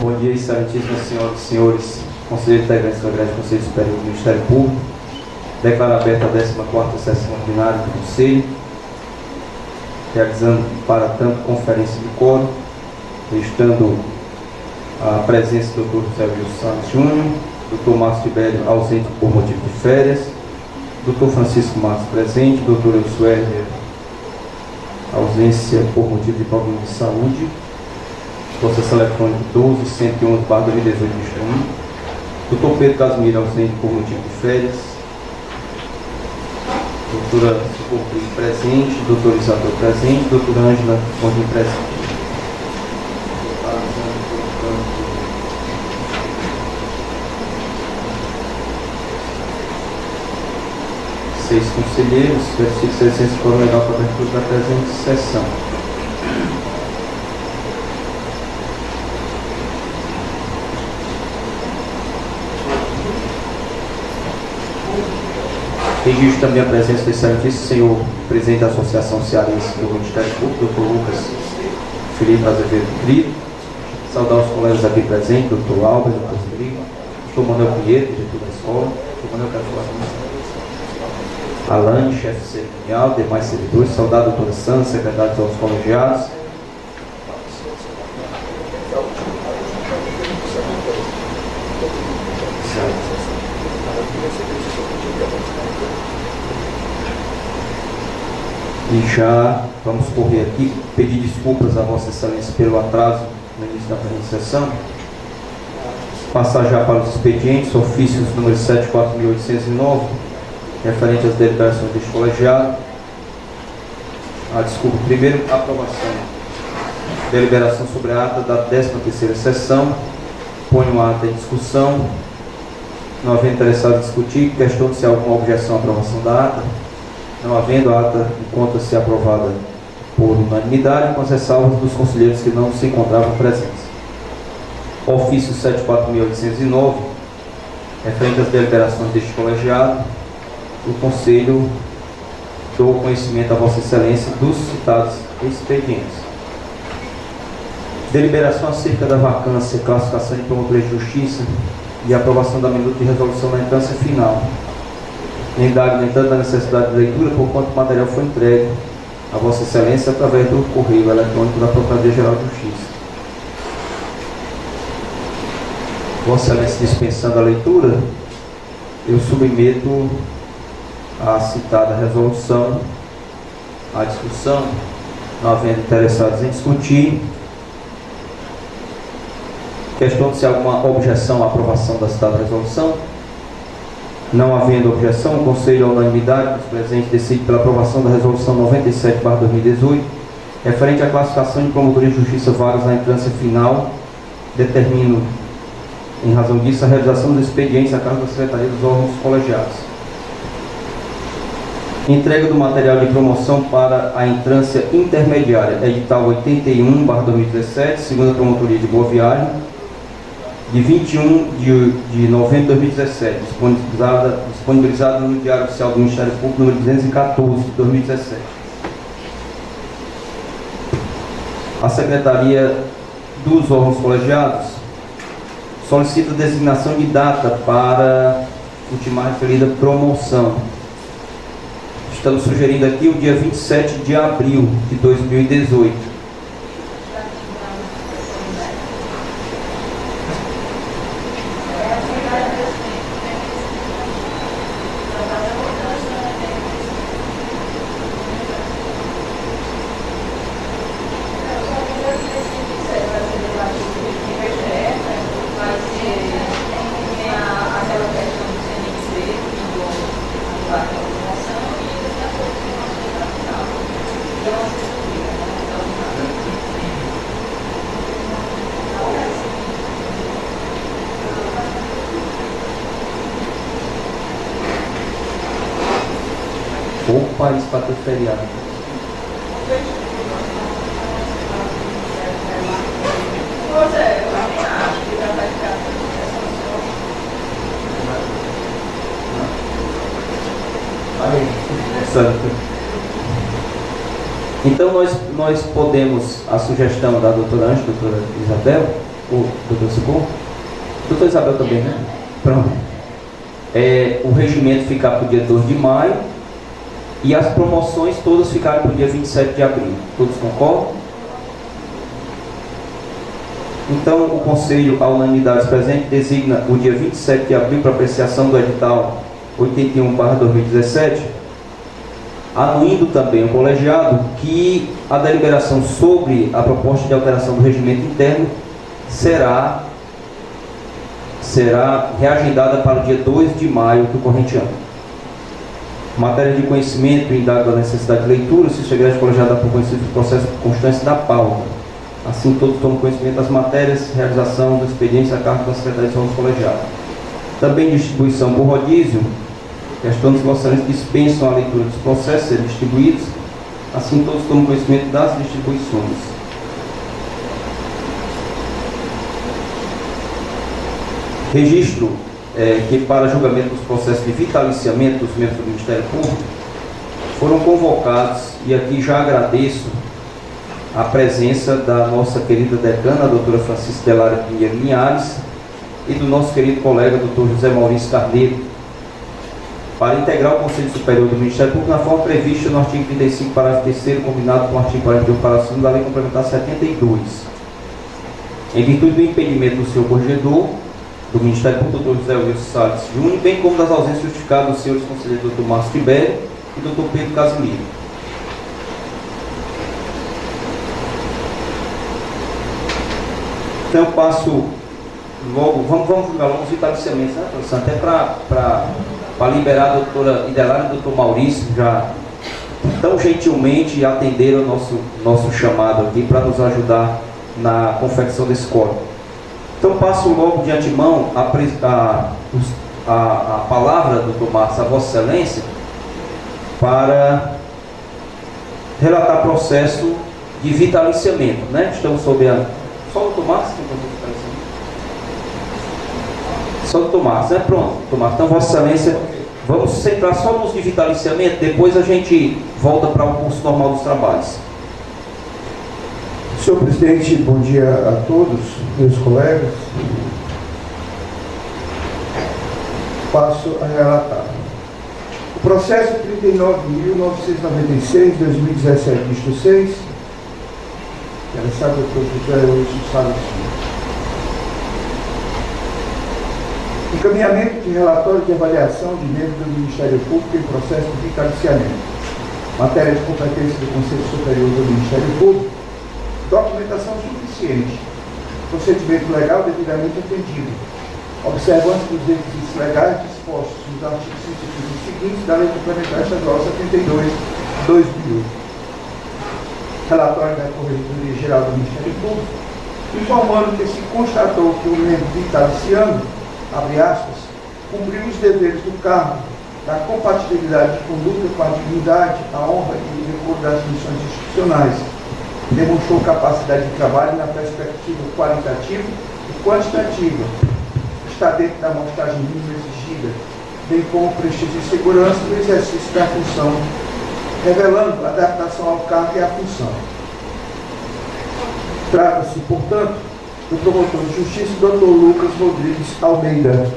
Bom dia, excelentíssimas senhoras e senhores, conselheiros integrantes da Grande Conselho Superior do Ministério Público. Declaro aberta a 14ª sessão ordinária do Conselho, realizando para tanto conferência de quórum, estando a presença do Dr. José Wilson Santos Júnior, Dr. Márcio Tibério ausente por motivo de férias, Dr. Francisco Marques presente, Dr. Elsuérder ausência por motivo de problema de saúde, processo eletrônico 12.111/2018 Dr. Pedro Casimiro ausente por motivo de férias, doutora Socorro presente, doutor Isador presente, doutora Ângela Gondim presente. 6 conselheiros, verifique se a licença for legal para a abertura da presente sessão. Registro também a presença do excelentíssimo senhor presidente da Associação Cearense do Ministério Público, Dr. Lucas Felipe Azevedo Brito. Saudar os colegas aqui presentes, Dr. Alves, Dr. Rodrigo, Dr. Manuel Pinheiro, diretor da escola, Dr. Manuel Castro, Alane, chefe cerimonial, demais servidores, saudar a doutora Sandra, secretária dos colegiados. E já vamos correr aqui, pedir desculpas a Vossa Excelência pelo atraso no início da sessão. Passar já para os expedientes, ofícios número 7.4.809, referente às deliberações deste colegiado. Primeiro, aprovação. Deliberação sobre a ata da 13ª sessão. Ponho a ata em discussão. Não havendo interessado em discutir, questão se há alguma objeção à aprovação da ata. Não havendo, a ata encontra-se aprovada por unanimidade, com as ressalvas dos conselheiros que não se encontravam presentes. Ofício 7.4.809, referente às deliberações deste colegiado. O Conselho dou conhecimento a Vossa Excelência dos citados expedientes. Deliberação acerca da vacância, classificação de promotoria de justiça e aprovação da minuta de resolução na instância final. Indago, no entanto, da necessidade de leitura, por quanto o material foi entregue a Vossa Excelência através do correio eletrônico da Procuradoria-Geral de Justiça. Vossa Excelência dispensando a leitura, eu submeto a citada resolução à discussão, não havendo interessados em discutir. Questão se há alguma objeção à aprovação da citada resolução. Não havendo objeção, o Conselho, à unanimidade dos presentes, decide pela aprovação da resolução 97/2018, referente à classificação de promotoria de justiça vagas na instância final. Determino, em razão disso, a realização dos expedientes a cargo da Secretaria dos órgãos colegiados. Entrega do material de promoção para a entrância intermediária, edital 81/2017, segunda promotoria de Boa Viagem, de 21 de novembro de 2017, disponibilizada no Diário Oficial do Ministério Público, número 214, de 2017. A Secretaria dos órgãos colegiados solicita designação de data para ultimar referida promoção. Estamos sugerindo aqui o dia 27 de abril de 2018. Pouco país para ter feriado. Então nós podemos, a sugestão da doutora Ângela, doutora Isabel, O doutor Socorro? Doutor Isabel também, né? Pronto. O regimento ficar para o dia 2 de maio e as promoções todas ficarem para o dia 27 de abril. Todos concordam? Então, o Conselho, a unanimidade presente, designa o dia 27 de abril para apreciação do edital 81/2017, anuindo também o colegiado que a deliberação sobre a proposta de alteração do regimento interno será reagendada para o dia 2 de maio do corrente ano. Matéria de conhecimento, indaga a necessidade de leitura, se chegar colegiado por conhecimento do processo de constância da pauta. Assim, todos tomam conhecimento das matérias, realização do expediente a cargo da Secretaria de Saúde colegiada. Também distribuição por rodízio, questão dos vossas dispensam a leitura dos processos serem distribuídos. Assim, todos tomam conhecimento das distribuições. Registro que para julgamento dos processos de vitaliciamento dos membros do Ministério Público foram convocados, e aqui já agradeço a presença da nossa querida decana, a doutora Francisca Delária Pinheiro Linhares, e do nosso querido colega, doutor José Maurício Carneiro, para integrar o Conselho Superior do Ministério Público na forma prevista no artigo 35, parágrafo 3º, combinado com o artigo 41, parágrafo 2º da Lei Complementar 72. Em virtude do impedimento do senhor corregedor do Ministério Público, doutor José Wilson Salles Júnior, bem como das ausências justificadas dos senhores conselheiros doutor Márcio Tibério e doutor Pedro Casimiro. Então eu passo logo, vamos julgar logo os vitaliciamentos, né, professor? Até para liberar a doutora Idelária e o doutor Maurício, já tão gentilmente atenderam o nosso chamado aqui para nos ajudar na confecção desse código. Então passo logo de antemão a palavra, doutor Márcio, a Vossa Excelência, para relatar processo de vitaliciamento, né? Estamos sob a... Só o doutor Márcio tem vitaliciamento? Só o doutor Márcio, né? Pronto, doutor Márcio. Então, Vossa Excelência, vamos centrar só nos de vitaliciamento, depois a gente volta para o curso normal dos trabalhos. Senhor presidente, bom dia a todos, meus colegas. Passo a relatar. O processo 39.996/2017, isto 6, interessado doutor José Wilson Salles. Encaminhamento de relatório de avaliação de membros do Ministério Público em processo de vitaliciamento. Matéria de competência do Conselho Superior do Ministério Público. Documentação suficiente. Procedimento legal devidamente atendido. Observância dos requisitos legais dispostos nos artigos 115 seguintes da Lei Complementar Estadual 72/2008. Relatório da Corregedoria Geral do Ministério Público, informando que se constatou que o membro vitaliciano, abre aspas, cumpriu os deveres do cargo, da compatibilidade de conduta com a dignidade, a honra e o decoro das missões institucionais, demonstrou capacidade de trabalho na perspectiva qualitativa e quantitativa, está dentro da amostragem mínima exigida, bem como prestígio e segurança no exercício da função, revelando adaptação ao cargo e à função. Trata-se, portanto, do promotor de justiça, Dr. Lucas Rodrigues Almeida.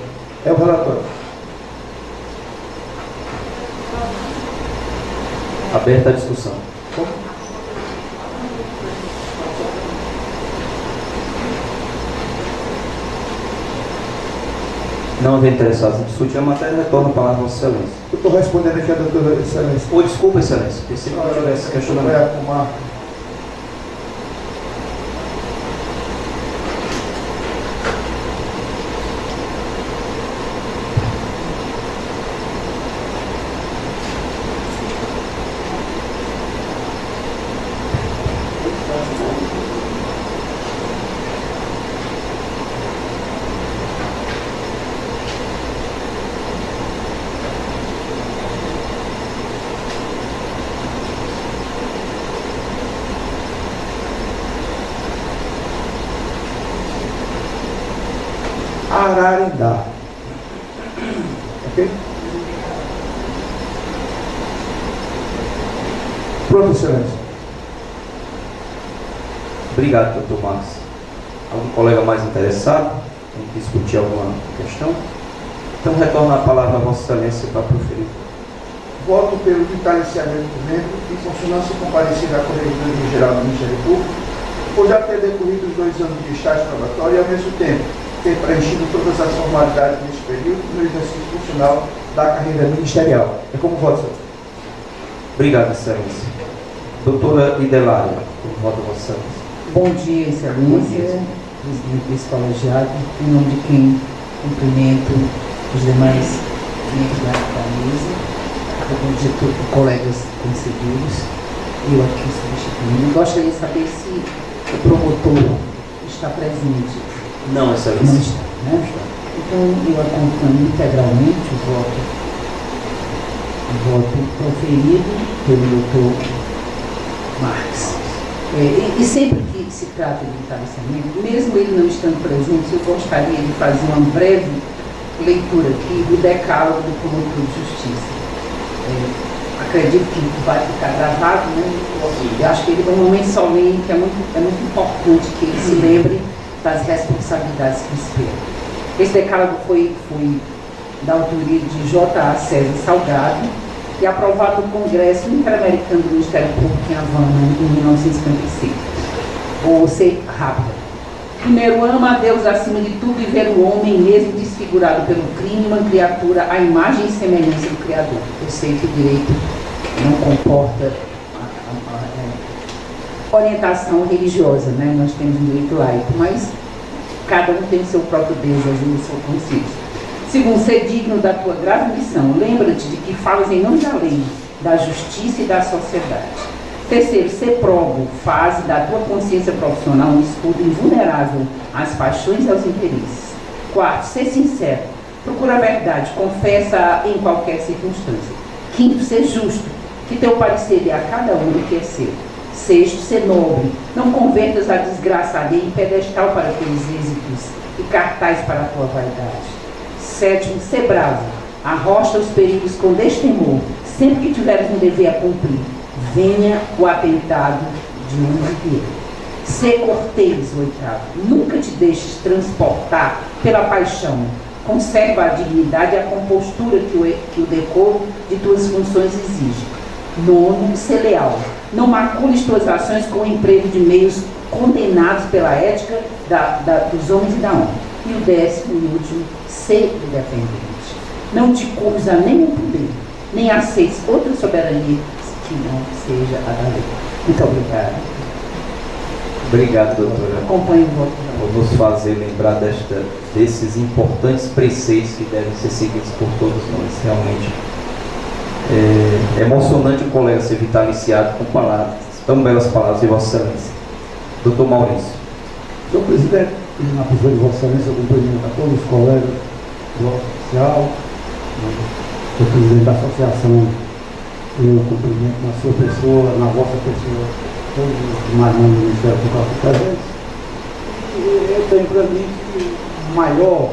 É o relatório. Aberta a discussão. Não havendo interessados em discutir a matéria, retorno a palavra a Vossa Excelência. Eu estou respondendo aqui a doutora Excelência. Oh, desculpa, Excelência. Pensei que não tivesse questionamento. Ararindá. Ok? Pronto, Excelência. Obrigado, doutor Márcio. Algum colega mais interessado em discutir alguma questão? Então, retorno a palavra a Vossa Excelência para proferir. Voto pelo vitaliciamento do membro em consonância com o parecer da Corregedoria Geral do Ministério Público, por já ter decorrido os 2 anos de estágio probatório e, ao mesmo tempo, ter preenchido todas as formalidades nesse período no exercício funcional da carreira ministerial. É como voto, senhor. Obrigado, Excelência. Doutora Idelária, como voto a Vossa Excelência. Bom dia, Excelência, presidente desse colegiado, em nome de quem cumprimento os demais membros da mesa, colegas conselheiros, eu aqui substituindo. Gostaria de saber se o promotor está presente. Não, Excelência. Não está, né? Então, eu acompanho integralmente o voto proferido pelo doutor Marques. E sempre que se trata de vitaliciamento, mesmo ele não estando presente, eu gostaria de fazer uma breve leitura aqui do decálogo do promotor de justiça. Acredito que vai ficar gravado, né? Eu acho que ele é um momento solene que é muito importante que ele se lembre das responsabilidades que esperam. Esse decálogo foi da autoria de J.A. César Salgado e aprovado no Congresso Interamericano do Ministério Público em Havana, em 1956. Vou ser rápida. Primeiro, ama a Deus acima de tudo e ver o homem, mesmo desfigurado pelo crime, uma criatura à imagem e semelhança do Criador. Eu sei que o direito não comporta orientação religiosa, né? Nós temos um direito laico, mas cada um tem o seu próprio Deus, agindo a sua consciência. Segundo, ser digno da tua grave missão. Lembra-te de que falas em nome da lei, da justiça e da sociedade. Terceiro, ser próprio, fase da tua consciência profissional um escudo invulnerável às paixões e aos interesses. Quarto, ser sincero, procura a verdade, confessa em qualquer circunstância. Quinto, ser justo, que teu parecer dê a cada um do que é seu. Sexto, ser nobre, não convertas a desgraça alheia em pedestal para teus êxitos e cartaz para a tua vaidade. Sétimo, ser bravo, arrocha os perigos com destemor, sempre que tiveres um dever a cumprir. Venha o atentado de um guerreiro. Ser cortês, oitavo. Nunca te deixes transportar pela paixão. Conserva a dignidade e a compostura que o decoro de tuas funções exige. Nono, ser leal. Não macules tuas ações com o emprego de meios condenados pela ética dos homens e da honra. E o 10º e último, ser independente. Não te curves a nenhum poder, nem aceites outra soberania que não seja a da lei. Muito obrigada. Obrigado, doutora. Acompanhe o voto. Por nos fazer lembrar desses importantes preceitos que devem ser seguidos por todos nós. Realmente é emocionante o colega ser vitaliciado com palavras, tão belas palavras de Vossa Excelência. Doutor Maurício. Senhor presidente, na pessoa de Vossa Excelência, eu cumprimento a todos os colegas do oficial, sou presidente da associação. Eu cumprimento na sua pessoa, na vossa pessoa, todos os demais membros do Ministério Público presentes. E eu tenho para mim que o maior,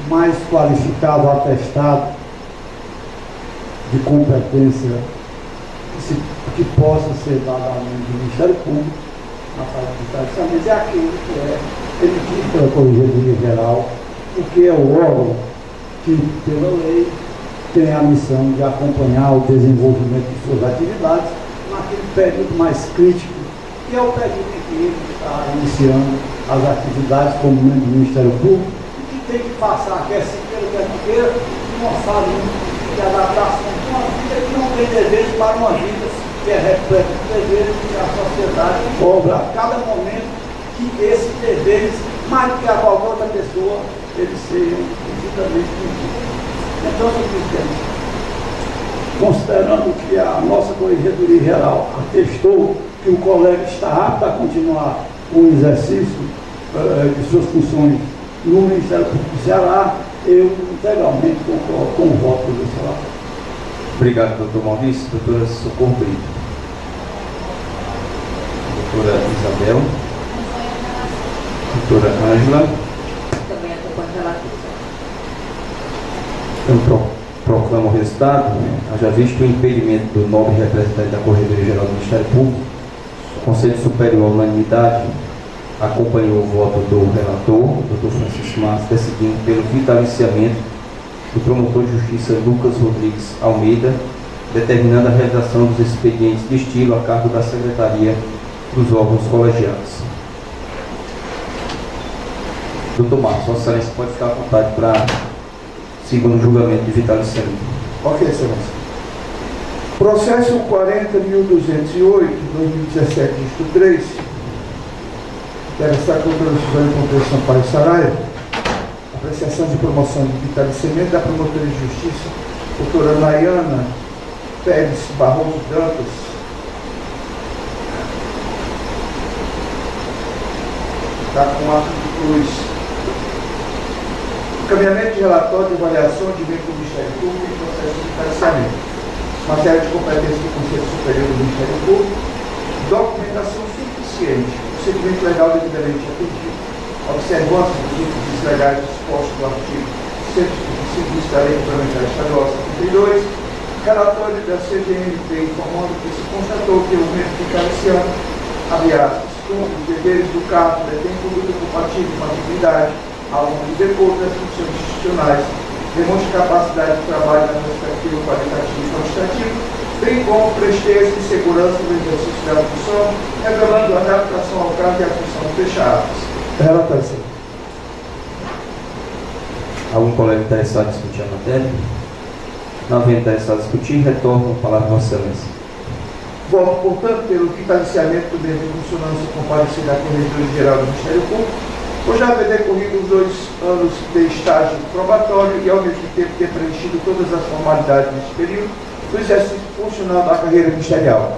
mais qualificado, atestado de competência que possa ser dado ao Ministério Público na fase de vitaliciamento é aquele que é emitido pela Corregedoria Geral, porque é o órgão que, pela lei, tem a missão de acompanhar o desenvolvimento de suas atividades naquele período mais crítico, que é o período em que ele está iniciando as atividades como membro do Ministério Público, e que tem que passar, quer se queira, uma fase de adaptação de uma vida que não tem deveres para uma vida que é repleta de deveres que a sociedade cobra a cada momento que esses deveres, mais do que a qualquer outra pessoa, eles sejam devidamente cumpridos. Então, senhor presidente, considerando que a nossa Corregedoria Geral atestou que o colega está apto a continuar o exercício de suas funções no Ministério Público do Ceará, eu integralmente concordo com o voto do Ceará. Obrigado, doutor Maurício. Doutora Socorro Brito. Doutora Isabel. Doutora Ângela. Também acompanho o relator. Então, proclamo o resultado. Haja visto o impedimento do nobre representante da Corregedoria Geral do Ministério Público, o Conselho Superior, unanimidade, acompanhou o voto do relator, o Dr. Francisco Marques, decidindo pelo vitaliciamento do promotor de justiça Lucas Rodrigues Almeida, determinando a realização dos expedientes de estilo a cargo da Secretaria dos órgãos colegiados. Doutor Marcos, Vossa Excelência pode ficar à vontade para segundo julgamento de vitaliciamento. Ok, Excelência. Processo 40.208/2017, dígito 3, interessado pela decisão de compreensão para Saraiva, apreciação de promoção de vitaliciamento da promotora de justiça, doutora Nayana Pérez Barroso Dantas, está com ato de cruz. Encaminhamento de relatório de avaliação de bem do Ministério Público em processo de vitaliciamento. Matéria de competência do Conselho Superior do Ministério Público. Documentação suficiente. Procedimento legal devidamente atendido. Observância dos requisitos legais dispostos no artigo 125 da Lei Complementar Estadual 72. Relatório da CGMP informando que se constatou que o membro vitaliciano, abre aspas, cumpre os deveres do cargo, detém conduta compatível com a atividade, ao longo do decoro das funções institucionais, demonstra capacidade de trabalho na perspectiva qualitativa e quantitativa, bem como presteza e segurança no exercício da função, revelando a adaptação ao cargo e à função fechadas. Relatório, senhor. Algum colega interessado em discutir a matéria? Não havendo interessado em discutir, retorno a palavra à Vossa Excelência. Voto, portanto, pelo vitaliciamento do membro funcionando e comparecido à Corregedoria Geral do Ministério Público, por já haver decorrido os 2 anos de estágio probatório e, ao mesmo tempo, ter preenchido todas as formalidades nesse período do exercício funcional da carreira ministerial.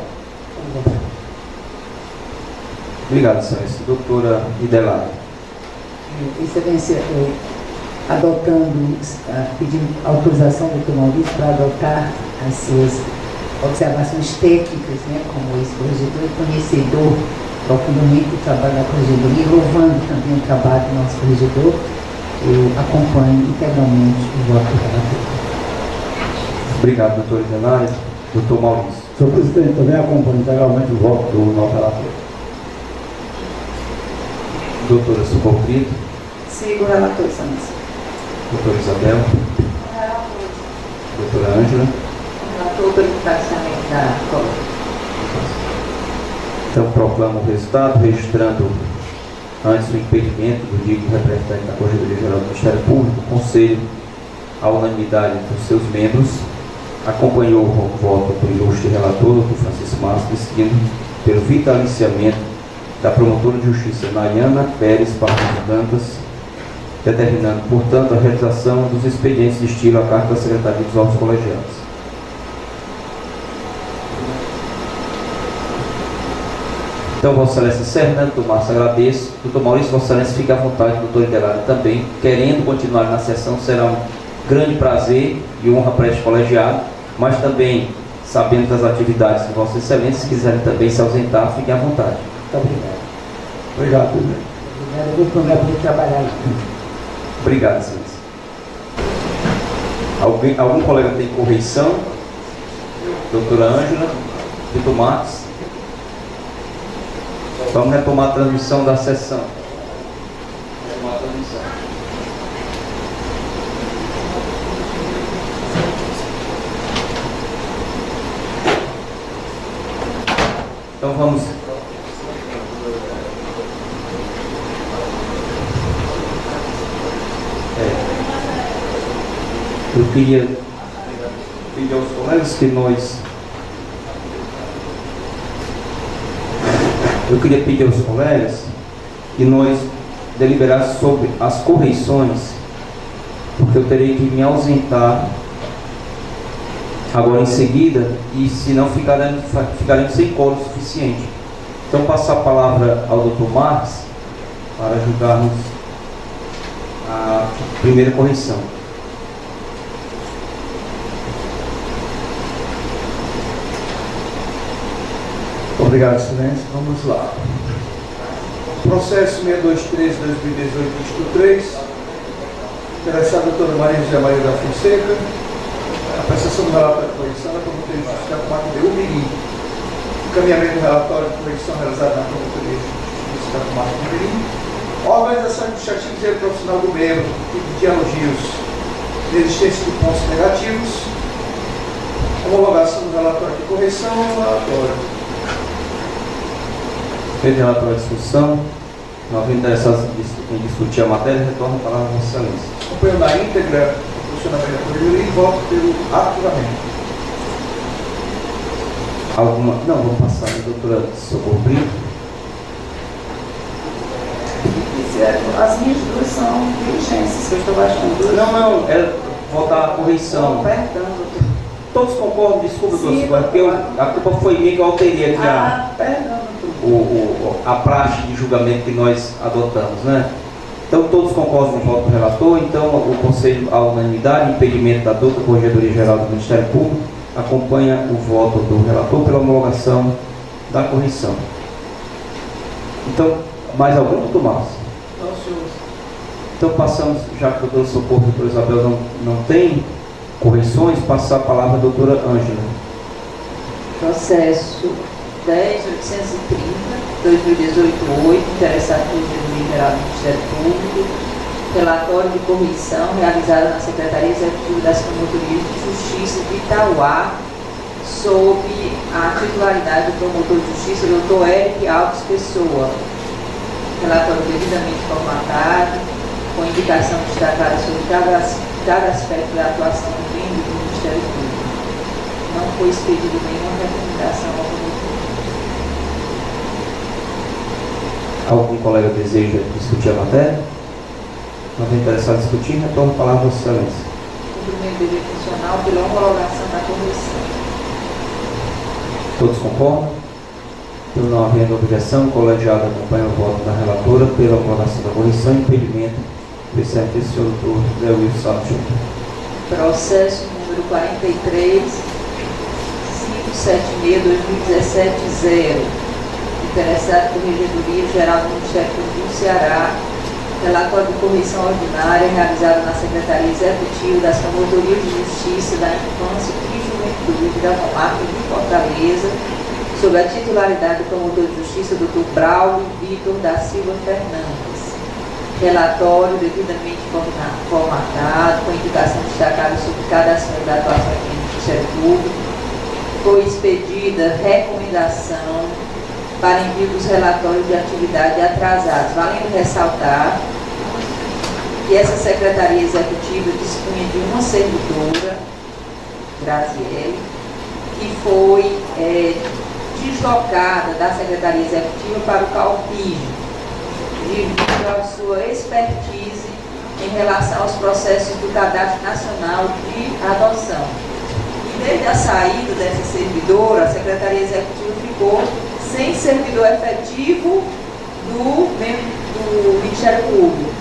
Obrigado, Excelência. Doutora Idelari. Excelência, pedindo autorização do Dr. Maurício para adotar as suas observações técnicas, né, como ex-corregedor e conhecedor profundamente do trabalho da corregedoria, louvando também o trabalho do nosso corregedor. Eu acompanho integralmente o voto do relator. Obrigado, doutor Idelari. Doutor Maurício. Senhor presidente, também acompanho integralmente o voto do nosso relator. Doutora Socorro Brito. Sigo o relator, Excelência. Doutora Isabel. Doutora Ângela. Relator pelo vitaliciamento da colega. Então, proclamo o resultado, registrando, antes do impedimento do digno representante da Corregedoria Geral do Ministério Público, o Conselho, à unanimidade dos seus membros, acompanhou o voto do ilustre relator, do Francisco Marques, decidindo pelo vitaliciamento da promotora de justiça Nayana Pérez Barroso Dantas, determinando, portanto, a realização dos expedientes de estilo a cargo da Secretaria dos órgãos colegiados. Então, Vossa Excelência, encerrando, doutor Márcio, agradeço. Doutor Maurício, Vossa Excelência, fique à vontade, doutor Idelari também, querendo continuar na sessão, será um grande prazer e honra para este colegiado, mas também, sabendo das atividades de Vossa Excelência, se quiserem também se ausentar, fiquem à vontade. Muito obrigado. Obrigado, presidente. Obrigado, eu vou poder trabalhar aqui. Obrigado, Excelência. Algum colega tem correição? Doutora Ângela, doutor Marcos. Vamos retomar a transmissão da sessão. Retomar a transmissão. Então vamos. Eu queria pedir aos colegas que nós. Eu queria pedir aos colegas que nós deliberássemos sobre as correições, porque eu terei que me ausentar agora em seguida e senão ficaremos sem coro suficiente. Então passo a palavra ao Dr. Marques para julgarmos a primeira correção. Obrigado, Excelência. Vamos lá. Processo 623/2018, dígito 3. Interessada a doutora Maria José Maria da Fonseca. Apreciação do relatório de correção da Promotoria de Justiça da Comarca de Umiri. Encaminhamento do relatório de correção realizado na Promotoria de Justiça Santo Márcio do Mirim. Organização administrativa e profissional do membro, tipo de elogios, existência de pontos negativos, homologação do relatório de correção e relatório. Feito relatório de discussão, não havendo interessados em discutir a matéria, retorno a palavra à Vossa Excelência. Acompanhando a íntegra o funcionamento da corregedoria e voto pelo arquivamento. Alguma. Não, vamos passar a doutora Socorro Brito. As minhas duas são diligências que eu estou baixando. Não, é votar a correção. Perdão, doutor. Todos concordam, desculpa, Sim, doutor, porque a culpa foi minha que eu alterei aqui Perdão, doutor. a praxe de julgamento que nós adotamos, né? Então, todos concordam no voto do relator, então o Conselho, à unanimidade, impedimento da doutora Corregedoria Geral do Ministério Público, acompanha o voto do relator pela homologação da correção. Então, mais algum, doutor Márcio? Não, senhor. Então, passamos, já que o doutor Socorro e a doutora Isabel não tem correções, passar a palavra à doutora Ângela. Processo 10.830/2018-8, interessado pelo Corregedoria Geral do Ministério Público, relatório de correção realizado na Secretaria Executiva das Promotorias de Justiça de Itauá, sob a titularidade do promotor de justiça, Dr. Eric Alves Pessoa. Relatório devidamente formatado, com indicação destacada sobre cada aspecto da atuação do membro do Ministério Público. Não foi expedida nenhuma recomendação ao promotor. Algum colega deseja discutir a matéria? Não tem interessado em discutir, retorno a palavra à Vossa Excelência. Cumprimento do dever funcional pela homologação da correção. Todos concordam? Então, não havendo objeção, o colegiado acompanha o voto da relatora pela homologação da correção e impedimento presente o senhor doutor José Wilson Santos Júnior. Processo número 43.576/2017-0. Interessado por Corregedoria Geral do Ministério Público do Ceará. Relatório de correção ordinária realizado na Secretaria Executiva das Promotorias de Justiça da Infância e Juventude da Comarca de Fortaleza, sob a titularidade do promotor de justiça, Dr. Braulio Vitor da Silva Fernandes. Relatório devidamente formatado, com indicação destacada sobre cada aspecto da atuação do Ministério Público. Foi expedida recomendação para envio dos relatórios de atividade atrasados, valendo ressaltar que essa Secretaria Executiva dispunha de uma servidora, Graziele, que foi deslocada da Secretaria Executiva para o CAUPIG, devido à sua expertise em relação aos processos do Cadastro Nacional de Adoção. E desde a saída dessa servidora, a Secretaria Executiva ficou sem servidor efetivo do Ministério Público.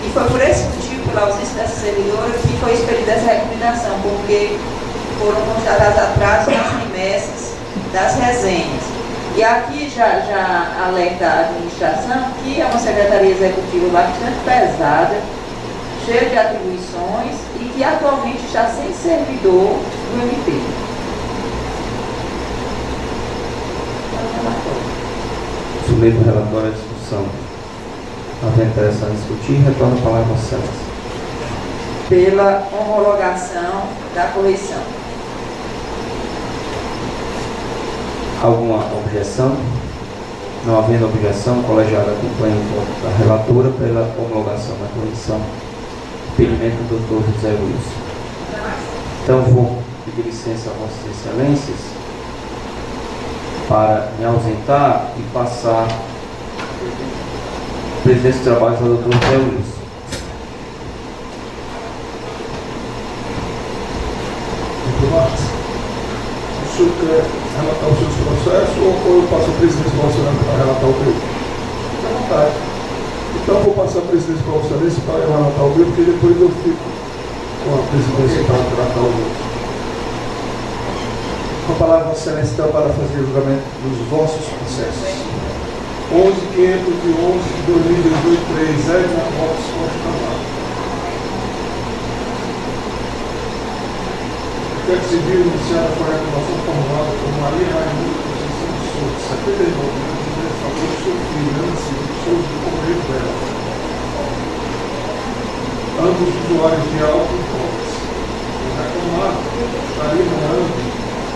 E foi por esse motivo, pela ausência dessa servidora, que foi expedida essa recomendação, porque foram constatados atrasos nas remessas das resenhas. E aqui já alerta a administração que é uma secretaria executiva bastante pesada, cheia de atribuições e que atualmente está sem servidor do MP. Submeto o relatório à discussão. Havendo interessado em discutir, retorno a palavra à Vossa Excelência. Pela homologação da correção. Alguma objeção? Não havendo objeção, o colegiado acompanha o voto da relatora pela homologação da correção. Impedimento do Dr. José Wilson. Então, vou pedir licença a Vossas Excelências para me ausentar e passar a presidência de trabalho ao Dr. José Wilson. O senhor quer relatar os seus processos ou eu passo a presidência para o senhor para relatar o meu? Fique à vontade. Então eu vou passar a presidência para o senhor para relatar o meu, porque depois eu fico com a presidência para tratar o meu. Com a palavra, Vossa Excelência, então, para fazer o julgamento dos vossos processos. 11.511/2018-3, Edna Lopes Costa Navarro. Inquérito civil iniciada por reclamação formulada por Maria Raimundo Conceição de Souza, 79 anos de direção. sobre seu filho, Nancy Souza, com medo dela. Ambos usuários de álcool e drogas. O reclamado estaria morando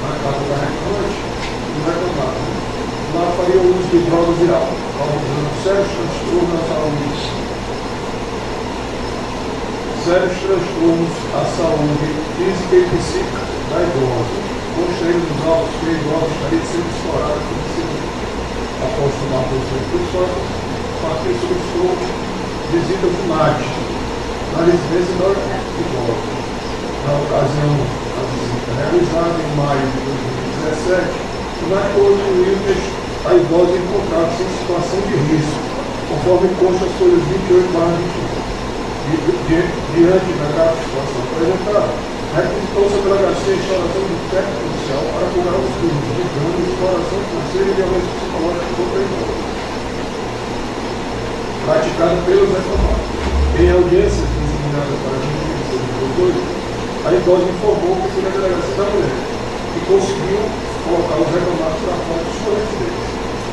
na casa da reclamante e o reclamado lá faria uso de drogas e álcool, causando sérios transtornos à saúde. Sérios transtornos à saúde física e psíquica da idosa. Mostrei nos autos que a idosa estaria sendo explorada por seguinte. Após tomar posições pessoais, partiu sobre o estômago, visita o NAD, na residência da idosa. Na ocasião da visita realizada em maio de 2017, o NAD concluiu que a idosa encontrava-se em situação de risco, conforme consta as folhas 28/21. Diante da grave situação apresentada, requisitou-se a delegacia a instalação de técnico policial para cobrar os crimes de dano, exploração financeira e violência psicológica contra a idosa, praticada pelos reclamados. Em audiências designadas para 2022, a idosa informou que foi na delegacia da mulher e conseguiu colocar os reclamados para fora de sua residência.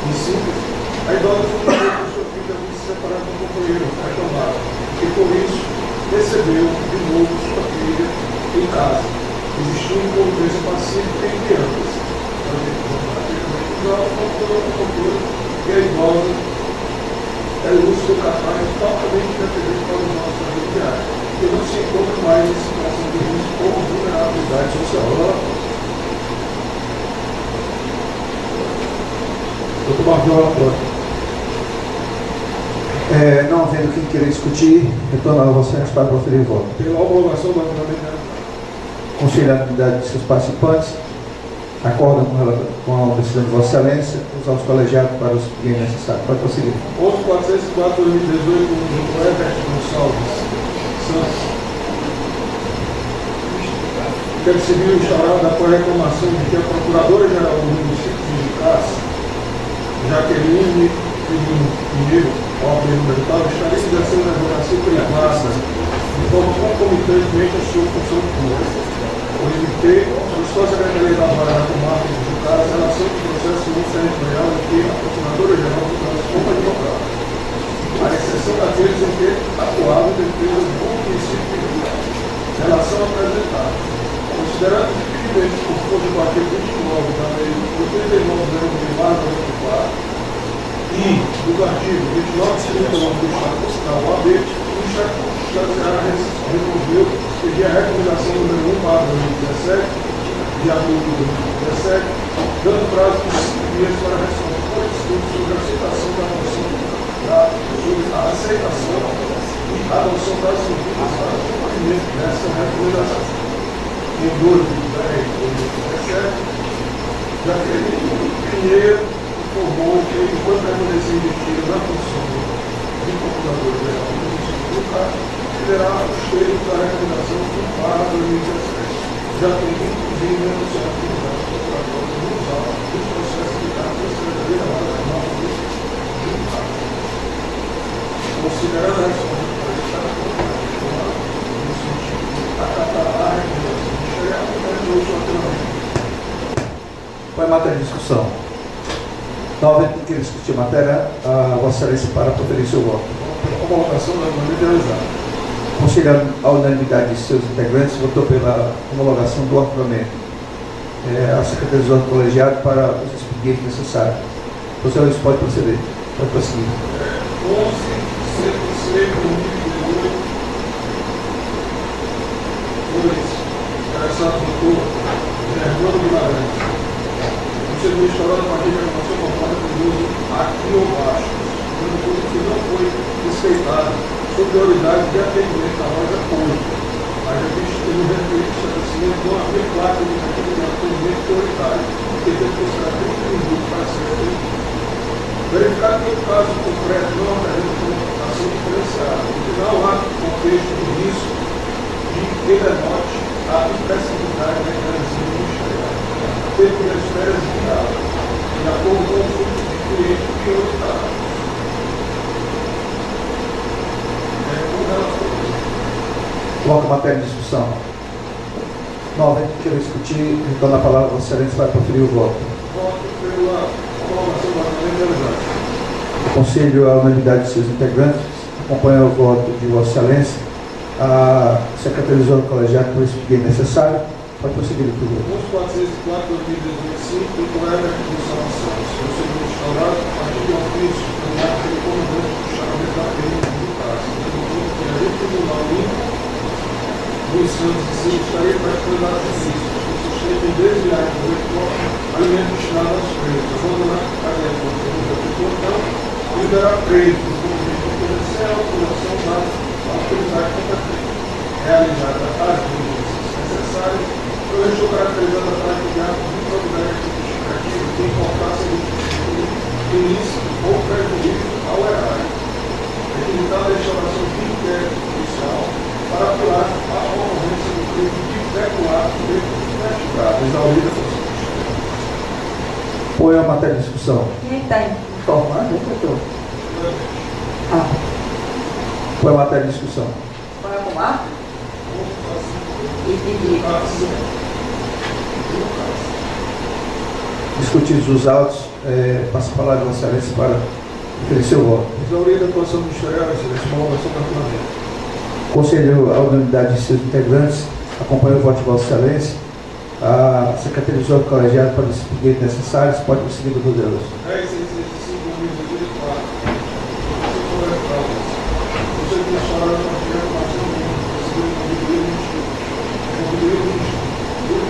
Em síntese, a idosa foi que sua filha havia se separado do companheiro reclamado e, por isso, recebeu de novo sua filha em casa. Existiu uma convivência pacífica entre ambas. E a idosa é lúcida, capaz e totalmente independente para os nossos familiares, que não se encontra mais em situação de risco ou vulnerabilidade social. Doutor Marjola, pronto. Não havendo quem queira discutir, retorno a vocês para proferir o voto. Pela homologação da unanimidade. Conselho a unanimidade de seus participantes, acordam com a decisão de Vossa Excelência, usar os colegiados para os bens necessários. Pode prosseguir. Outro 404 de 2018, do Everett Gonçalves Santos. Quero seguir o instaurado após a reclamação de que a Procuradora-Geral do município de Cássio, Jaqueline Pinheiro, OAB número tal, estaria exercendo a advocacia privada de forma concomitantemente à sua função pública. O MT solicitou a Secretaria da Vara da Comarca de Cássio a relação do processo civil territorial em que a Procuradora-Geral se como advogada, à exceção daqueles em que atuava em defesa do município de Cássio. Relação apresentada. Considerando que impedimentos por força do artigo 29 da lei 89/2004 e do artigo 29/39 do Estado da OAB, o Estado resolveu pedir a recomendação número 1/2017, de abril de 2017, dando prazo de 5 dias para a resposta por escrito sobre a aceitação da moção, sobre a aceitação e adoção das medidas para o cumprimento dessa recomendação. Em 2 de 10 de 2017, Jaqueline Pinheiro informou que, enquanto permanecer investido na função de Procurador-Geral do município do Cássio, terá os termos da recomendação 1/2017. Já tem, inclusive, anunciado que os procuradores no usar dos processos de cargo da Secretaria da Vara da Comarca do Cássio. Considerando a resposta para estar no sentido de acatar a recomendação ministerial, realizou sua alternativa. Qual é a matéria de discussão? Não havendo quem queira discutir a matéria, a Vossa Excelência para proferir seu voto. Homologação da maneira realizada. Conselho a unanimidade de seus integrantes votou pela homologação do arquivamento. A Secretaria do Colegiado para os expedientes necessários. Vossa Excelência pode proceder. Pode prosseguir. 2. Interessado doutor Fernando Guimarães. O segundo instaurado a partir da informação conforme do uso aqui ou baixo, quando tudo que não foi respeitado, sob prioridade de atendimento à loja pública. Mas a gente teve um referente de estabelecimento não haver placa de atendimento prioritário, porque deve buscar 30 minutos para ser atendido. Verificar que o caso concreto não apresenta ação diferenciada, porque não há contexto de risco de que denote a impressibilidade da intervenção ministerial. Tempo das férias viável, de acordo com o fluxo de cliente prioritário. Coloca a matéria de discussão. Não havendo quem queira discutir, retorno a palavra a Vossa Excelência para proferir o voto. Voto pela homologação da matéria realizada. Conselho a unanimidade de seus integrantes, acompanha o voto de Vossa Excelência, a secretarizou o colegiado por esse pedido necessário. Pode prosseguir, por favor. 404/2025, temporária da Comissão de Santos. O segundo instaurado, a partir de ofício, encaminhado pelo comandante do chamamento da PM do caso, admitindo que a Tribunal Limpo dos Santos de Silva estaria praticando atos ilícitos, que sustentam em desviar do retorno alimento destinado aos presos, abandonar a tarefa do portão, liberar presos do movimento comercial, coração dado à autoridade competente. Realizada as diligências necessárias, eu estou caracterizando a prática de atos de improbidade justificativa que importância do ilícito ou prejuízo ao erário. Requisitada a instauração de inquérito policial para apurar a ocorrência do crime de peculato dentro do investigado. Exaurida por Põe a matéria de discussão. Quem está informando, hein, doutor? Põe a matéria de discussão. Vai arrumar? E Discutidos os autos, passo a palavra de Vossa Excelência para oferecer o voto. exaurida a atuação ministerial, excelência, uma ovação da Parlamento. Conselho a unanimidade de seus integrantes, acompanha o voto de Vossa Excelência, a secretarizou o colegiado para os pedidos necessários. Pode prosseguir, doutor Deus. 10.605/2024. O segundo instaurado a partir da aprovação do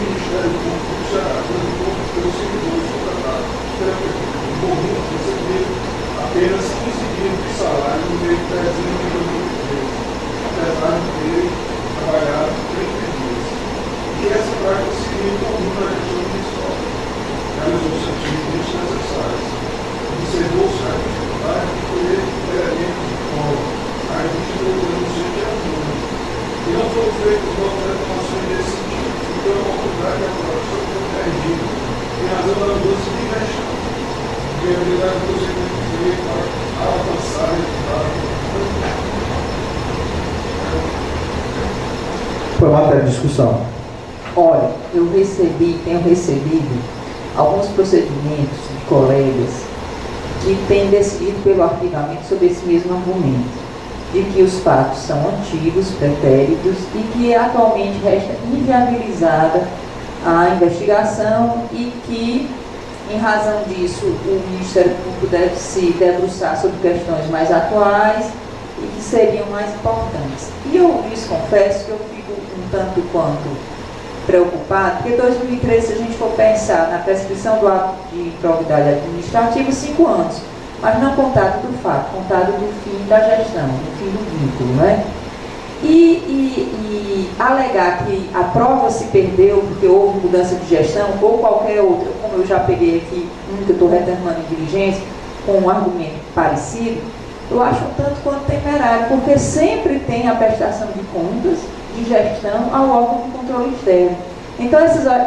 Ministério Público do Ceará, pelos servidores contratados pela Prefeitura de Morrinho, receberam apenas 15 dias de salário no mês de dezembro de 2013, apesar de terem trabalhado 30 dias. E essa prática seria comum na gestão municipal. Realizou os serviços necessários. Observou-se a dificuldade de colher elementos de prova, a indústria do docente era muito. E não foram feitas outras reclamações nesse sentido. Então, a oportunidade de apuração foi perdida, em razão da mudança de gestão, porque a habilidade do docente seria para alcançar resultados. Põe a matéria de discussão. olha, tenho recebido alguns procedimentos de colegas que têm decidido pelo arquivamento sobre esse mesmo argumento, de que os fatos são antigos, pretéritos, e que atualmente resta inviabilizada a investigação e que, em razão disso, o Ministério Público deve se debruçar sobre questões mais atuais e que seriam mais importantes. E eu lhes confesso que eu fico um tanto quanto preocupado, porque em 2013, se a gente for pensar na prescrição do ato de improbidade administrativa, 5 anos, mas não contado do fato, contado do fim da gestão, do fim do vínculo, né? E alegar que a prova se perdeu porque houve mudança de gestão ou qualquer outra, como eu já peguei aqui, que eu estou retornando em diligência, com um argumento parecido, eu acho um tanto quanto temerário, porque sempre tem a prestação de contas de gestão ao órgão de controle externo. Então, essas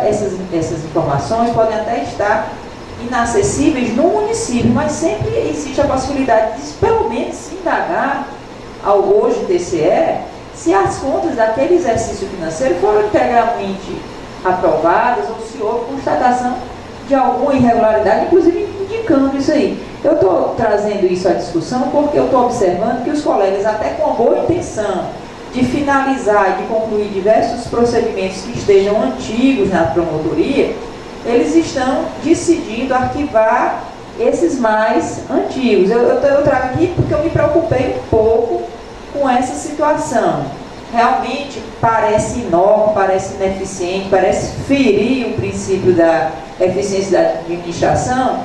informações podem até estar inacessíveis no município, mas sempre existe a possibilidade de, pelo menos, se indagar ao hoje TCE se as contas daquele exercício financeiro foram integralmente aprovadas ou se houve constatação de alguma irregularidade, inclusive indicando isso aí. Eu estou trazendo isso à discussão porque eu estou observando que os colegas, até com a boa intenção de finalizar e de concluir diversos procedimentos que estejam antigos na promotoria, eles estão decidindo arquivar esses mais antigos. Eu trago aqui porque eu me preocupei um pouco com essa situação. Realmente parece inócuo, parece ineficiente, parece ferir o princípio da eficiência da administração,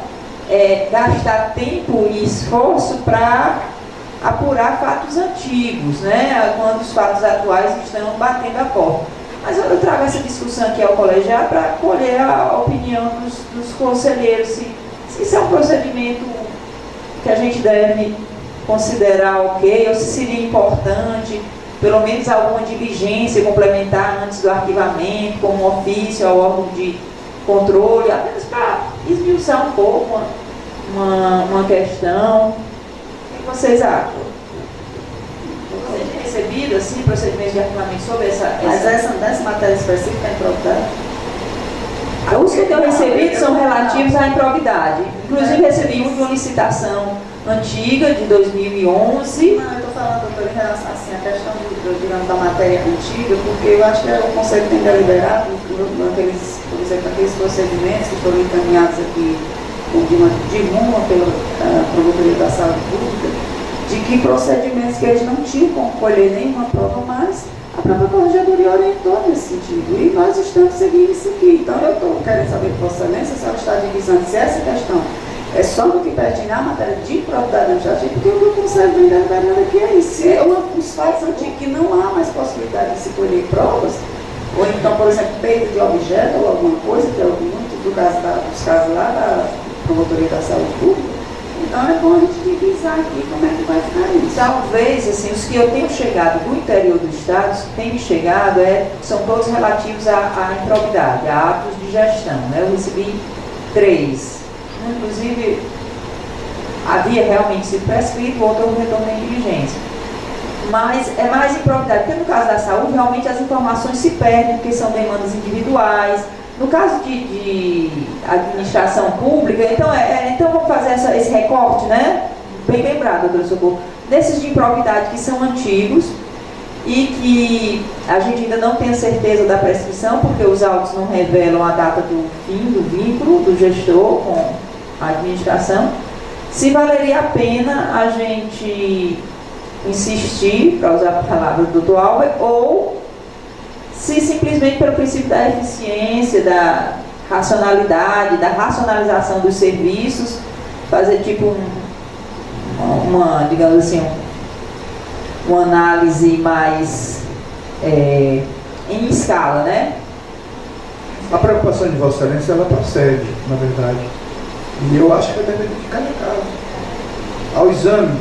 gastar tempo e esforço para apurar fatos antigos, né, quando os fatos atuais estão batendo a porta. Mas eu trago essa discussão aqui ao colegiado para colher a opinião dos conselheiros, se isso é um procedimento que a gente deve considerar ok, ou se seria importante, pelo menos alguma diligência complementar antes do arquivamento, como um ofício ao órgão de controle, apenas para esmiuçar um pouco uma questão. O que vocês acham? Vocês têm recebido, assim, procedimentos de arquivamento sobre Mas dessa matéria específica é improbidade? Os que eu tenho recebido são relativos à improbidade. Inclusive recebi uma licitação antiga, de 2011. Não, eu estou falando, doutor, em relação assim, a questão digamos, da matéria antiga, porque eu acho que o Conselho tem deliberado naqueles, por exemplo, aqueles procedimentos que foram encaminhados aqui de rumo pela Promotoria da Saúde Pública, de que procedimentos que eles não tinham como colher nenhuma prova mais, a própria Corregedoria orientou nesse sentido. E nós estamos seguindo isso aqui. Então, eu estou querendo saber de Vossa Excelência se ela está divisando se essa questão é só no que pertence à matéria de improbidade administrativa, porque o que o Conselho vem deliberando aqui é isso. Se é os fatos antigos que não há mais possibilidade de se colher provas, ou então, por exemplo, perda de objeto ou alguma coisa, que é muito dos casos lá da Promotoria da Saúde Pública, então é bom a gente divisar aqui como é que vai ficar isso. Talvez, assim, os que eu tenho chegado do interior do estado, os que têm me chegado, são todos relativos à improbidade, a atos de gestão. Né? Eu recebi 3. Inclusive, havia realmente sido prescrito, o outro retorno em diligência. Mas é mais improbidade, porque no caso da saúde, realmente as informações se perdem, porque são demandas individuais. No caso de administração pública, então vamos fazer esse recorte, né? Bem lembrado, doutor Socorro. Desses de improbidade que são antigos e que a gente ainda não tem a certeza da prescrição, porque os autos não revelam a data do fim do vínculo do gestor com a administração, se valeria a pena a gente insistir, para usar a palavra do doutor Albert, ou se simplesmente pelo princípio da eficiência, da racionalidade, da racionalização dos serviços, fazer tipo uma, digamos assim, uma análise mais em escala, né? A preocupação de Vossa Excelência, ela procede, na verdade. E eu acho que ela deve ficar de casa. Ao exame,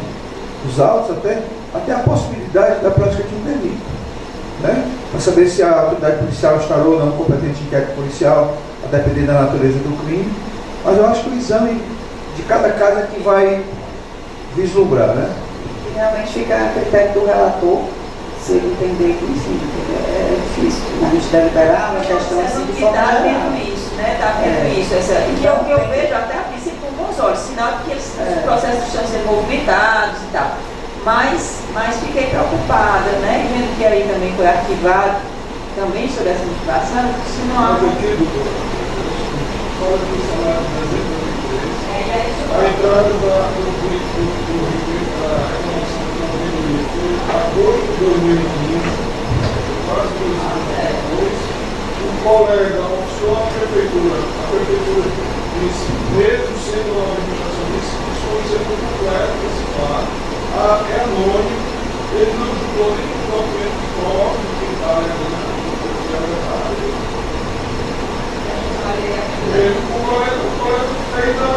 os autos, até a possibilidade da prática de um delito. Né? Para saber se a autoridade policial estará ou não competente em inquérito policial, a depender da natureza do crime. Mas eu acho que o exame de cada caso é que vai vislumbrar, né? E realmente fica a critério do relator, se ele entender que, enfim, é difícil. A gente deve liberar uma questão assim de forma Está geral. vendo isso, né? Está vendo isso. E é o que eu vejo até a princípio com bons olhos, sinal de que os processos estão sendo movimentados e tal. Mas fiquei preocupada, né? Vendo que aí também foi arquivado também sobre essa motivação, se não há. Mas aqui, doutor, fala do salário de 2023, a entrada do recurso da reclamação da auditoria foi em agosto de 2015, quase 2 anos depois. O colega oficiou a prefeitura disse, mesmo sendo uma administração disse que isso foi um exemplo completo desse fato. É anônimo, ele não julgou nem o documento próprio de quem está alegando o colega fez a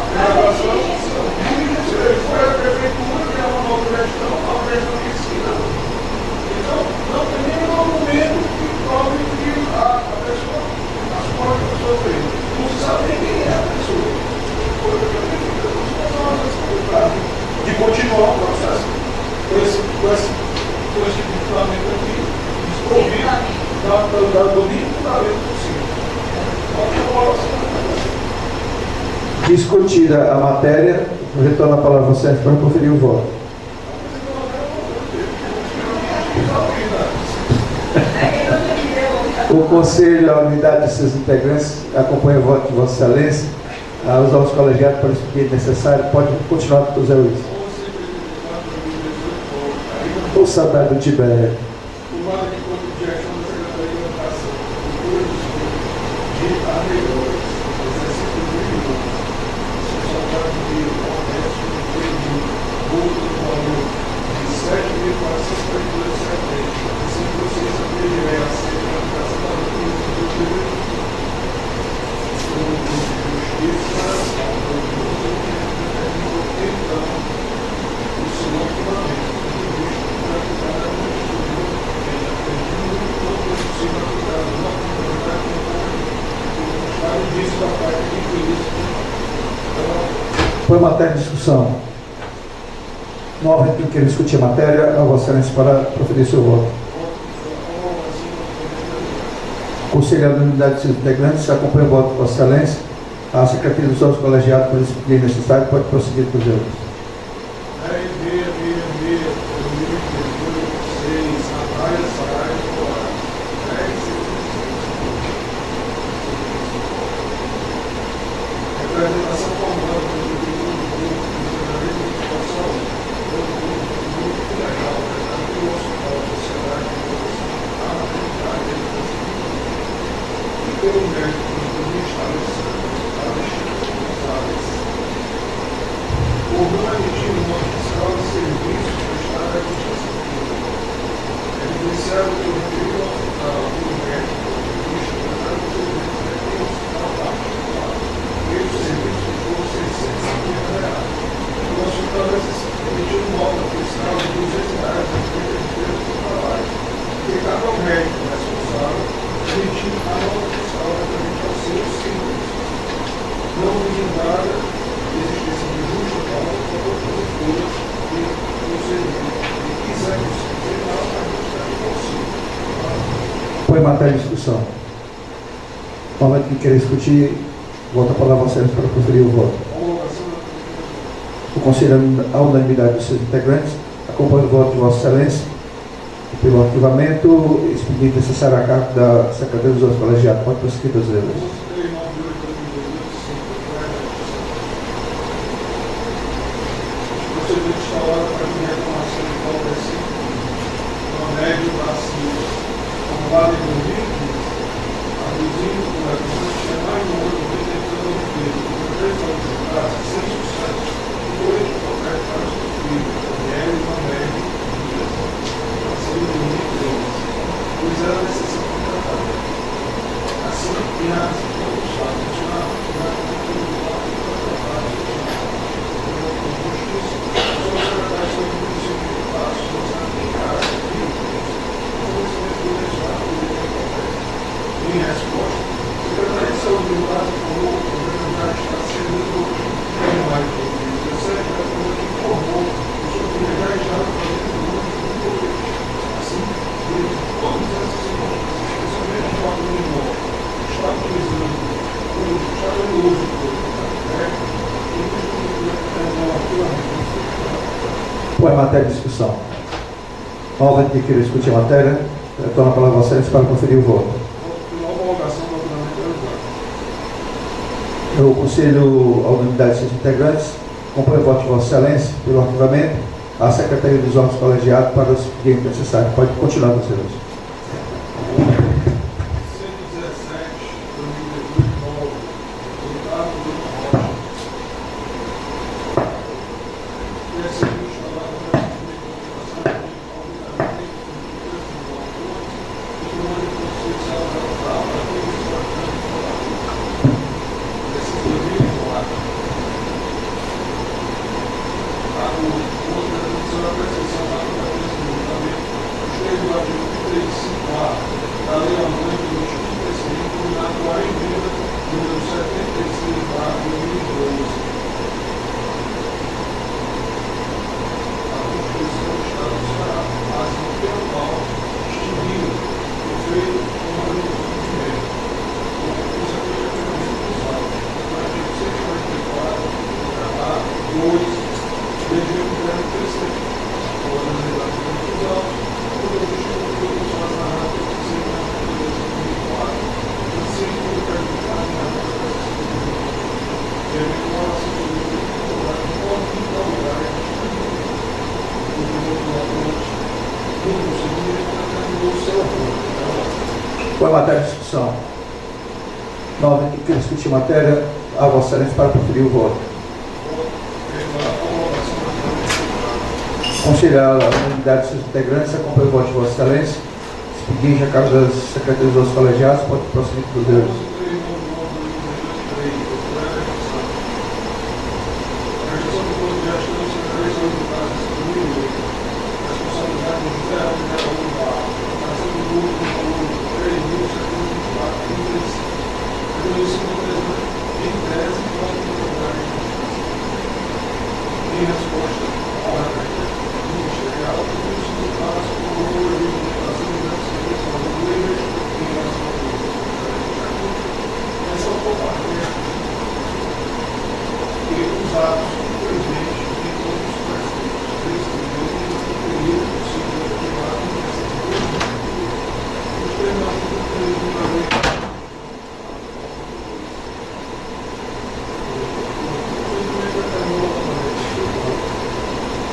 gravação, ele foi à prefeitura, que é uma nova gestão, a gestão que ensina. Então, não tem nenhum argumento que prove que a pessoa, as coisas que a pessoa fez. Não se sabe nem quem é a pessoa. Foi a prefeitura, não se pode responsabilidade de continuar o processo com esse tipo de fundamento aqui, desprovido do mínimo fundamento possível. Discutida a matéria, retorno a palavra a você para conferir o voto. O Conselho, a unidade de seus integrantes, acompanha o voto de Vossa Excelência. Os autos colegiados, para isso que é necessário, pode continuar com o Zé Luiz. O saudade do Tibério. Tomada de conta de gestão da Secretaria de Educação, Cultura e Esporte, de Arredoras, exercício 2012. Saudade de comércio de multa do valor de 7.442,70. Sem consciência de aceita a aplicação da lei de justiça, então, o senhor fundamento. Foi matéria de discussão. Não há que queira discutir a matéria, a Vossa Excelência para proferir seu voto. Conselho da unidade de seus integrantes, acompanha o voto de Vossa Excelência. A Secretaria dos Órgãos Colegiados, por expediente necessário, pode prosseguir com os erros. Representação formal do funcionamento de educação, do legal, do hospital, da sociedade, a maternidade, e pelo médico do estabelecido, por não emitir uma oficial de serviço prestada à justiça pública. É evidenciado que o referido hospital do médico do estabelecido do serviço é hospital particular. Esse serviço por R$ 650. O hospital emitiu nota fiscal de R$ 200 às despesas do trabalho, que cabe ao médico responsável emitir a nota fiscal referente aos seus serviços. Não divulgada existência de justa causa para todas as coisas e procedimento de execução geral da justiça possível. Põe matéria de discussão. No momento que querer discutir, volta a palavra ao Sérgio para proferir o voto. O Conselho, a unanimidade dos seus integrantes, acompanha o voto de Vossa Excelência e pelo arquivamento, expediente necessário a cargo da Secretaria dos Órgãos Colegiados. Pode prosseguir, dos erros. Em resposta, a Secretaria de Saúde do Brasil informou que o já está sendo em maio de 2017, a Secretaria informou que o seu já estava fazendo o uso do poder. Assim, todas essas circunstâncias, especialmente o fato do imóvel, está utilizando o uso do poder, e Põe matéria de discussão. Nova que queira discutir a matéria, retorna a palavra a Vossa Excelência para conferir o voto. O Conselho, a unanimidade de seus integrantes, acompanha o voto de Vossa Excelência pelo arquivamento, a Secretaria dos Órgãos Colegiados para o seguinte necessário. Pode continuar, Vossa Excelência. Põe matéria de discussão. Nova que quer discutir matéria, a Vossa Excelência para conferir o voto. Conselhar a unanimidade de seus integrantes, acompanha o voto de Vossa Excelência. Expediente a cargo das Secretarias dos Colegiados, pode prosseguir com os erros.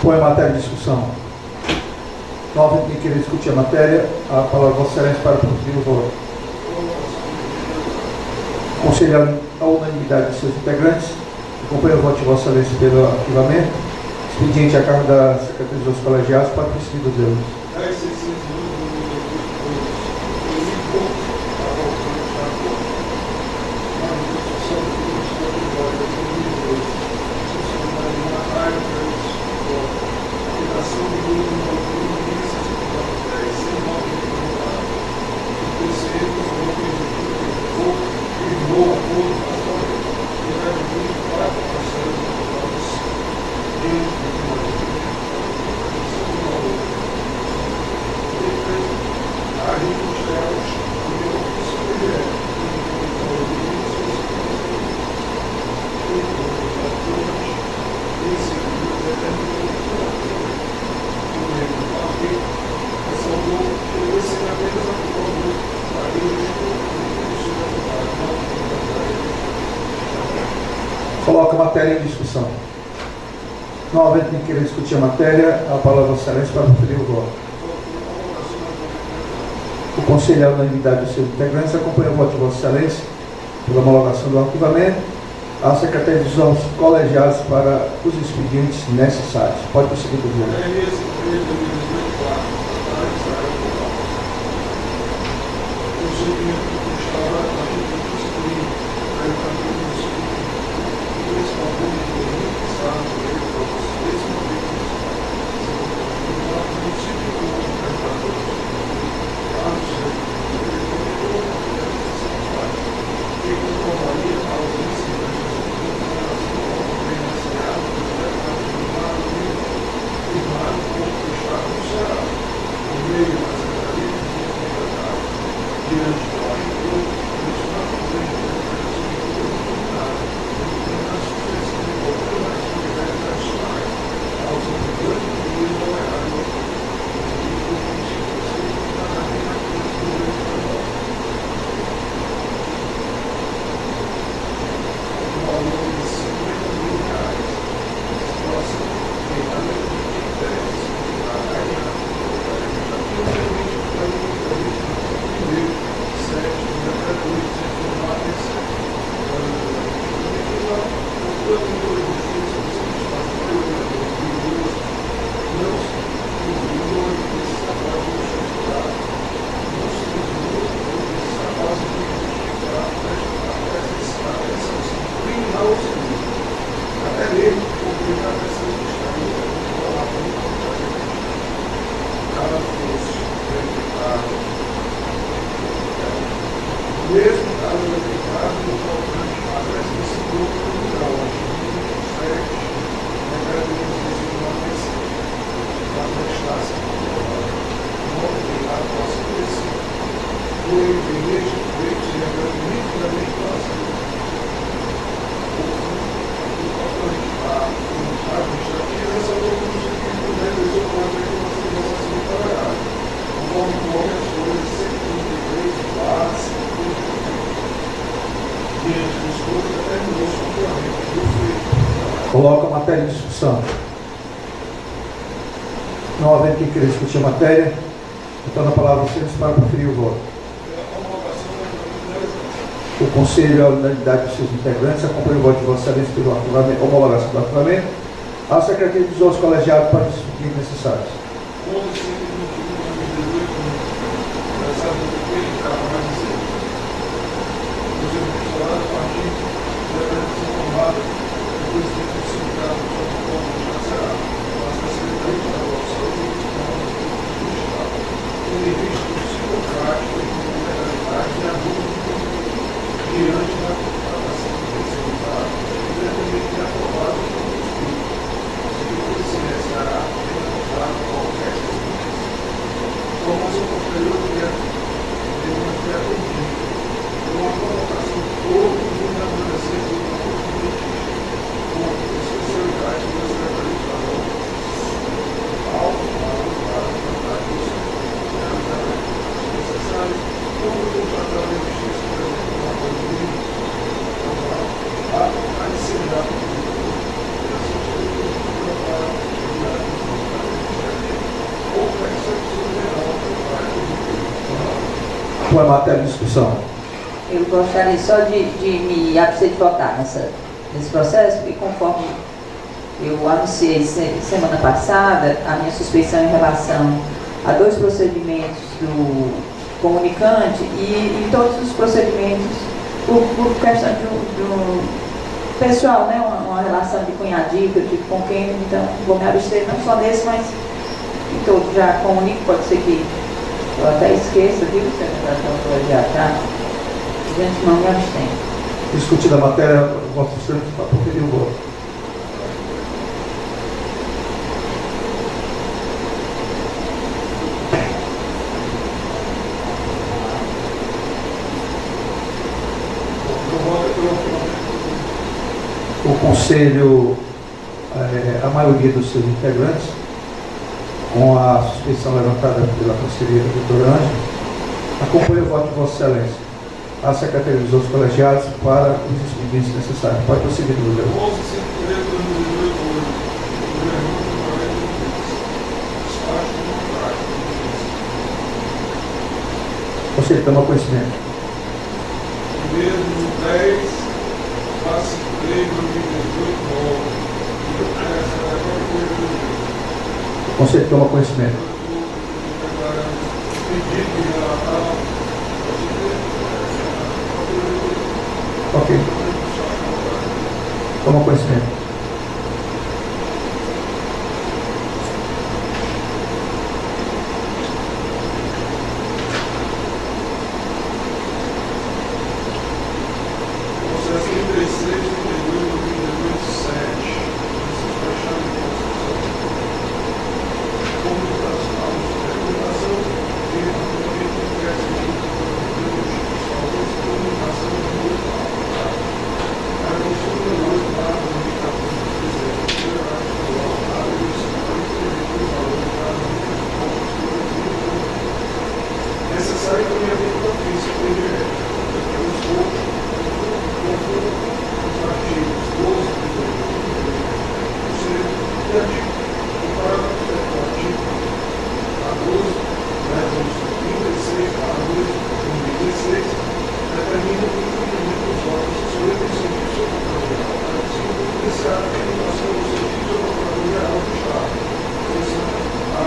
Põe a matéria em discussão. Novamente, quem querer discutir a matéria, a palavra Vossa Excelência para proferir o voto. Conselho a unanimidade de seus integrantes, acompanha o voto de Vossa Excelência pelo arquivamento. Expediente a cargo da Secretaria dos Colegiados para prescriir dos erros. Coloca a matéria em discussão. Novamente, quem querer discutir a matéria, a palavra Vossa Excelência para proferir o voto. O Conselho, a unanimidade dos seus integrantes, acompanha o voto de Vossa Excelência pela homologação do arquivamento. A Secretaria dos órgãos colegiados para os expedientes necessários. Pode prosseguir, presidente. Coloca a matéria em discussão. Não havendo quem queira discutir a matéria, então a palavra a vocês para proferir o voto. O Conselho, a unanimidade dos seus integrantes, acompanha o voto de Vossa Excelência pela homologação do arquivamento. A Secretaria dos órgãos colegiados para os discutir necessários. Qual é a matéria de discussão? Eu gostaria só de me abster de votar nesse processo, porque conforme eu anunciei semana passada a minha suspeição em relação a 2 procedimentos do comunicante e todos os procedimentos por questão de um pessoal, né, uma relação de cunhadinho que eu tive com quem, então vou me abster não só nesse, mas em todos. Já comunico, pode ser que eu até esqueça, viu, secretário colegiado, tá? De antemão me abstenho. Discutida a matéria, o voto sempre para proferir o voto. O Conselho, a maioria dos seus integrantes, com a suspeição levantada pela conselheira doutora Ângela, acompanha o voto de Vossa Excelência. A Secretaria dos outros colegiados para os expedientes necessários. Pode prosseguir, doutor. O Conselho toma conhecimento. Mesmo 10, passe 3, 2018, 9. O Conselho toma conhecimento. Ok. Toma conhecimento. Processo 36, 32, 2018, 7. Comunicação de necessário também a vida ofício, os artigos 12 e artigo, o parágrafo 7 do artigo a 12, versos 36 a 2, 2016, determina o cumprimento dos votos sobre o serviço ao iniciar a tramitação do serviço ao Procurador-Geral do Estado, começando a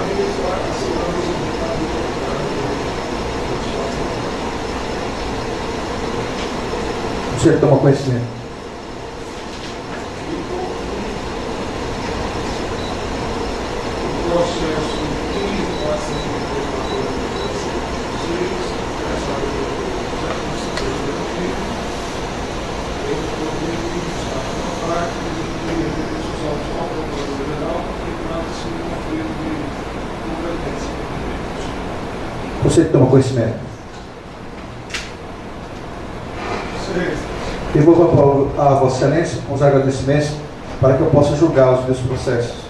realizar a segurança do Estado do O senhor toma conhecimento. O processo 15, 433, essa área O senhor toma conhecimento. Devolvo a Vossa Excelência com os agradecimentos para que eu possa julgar os meus processos.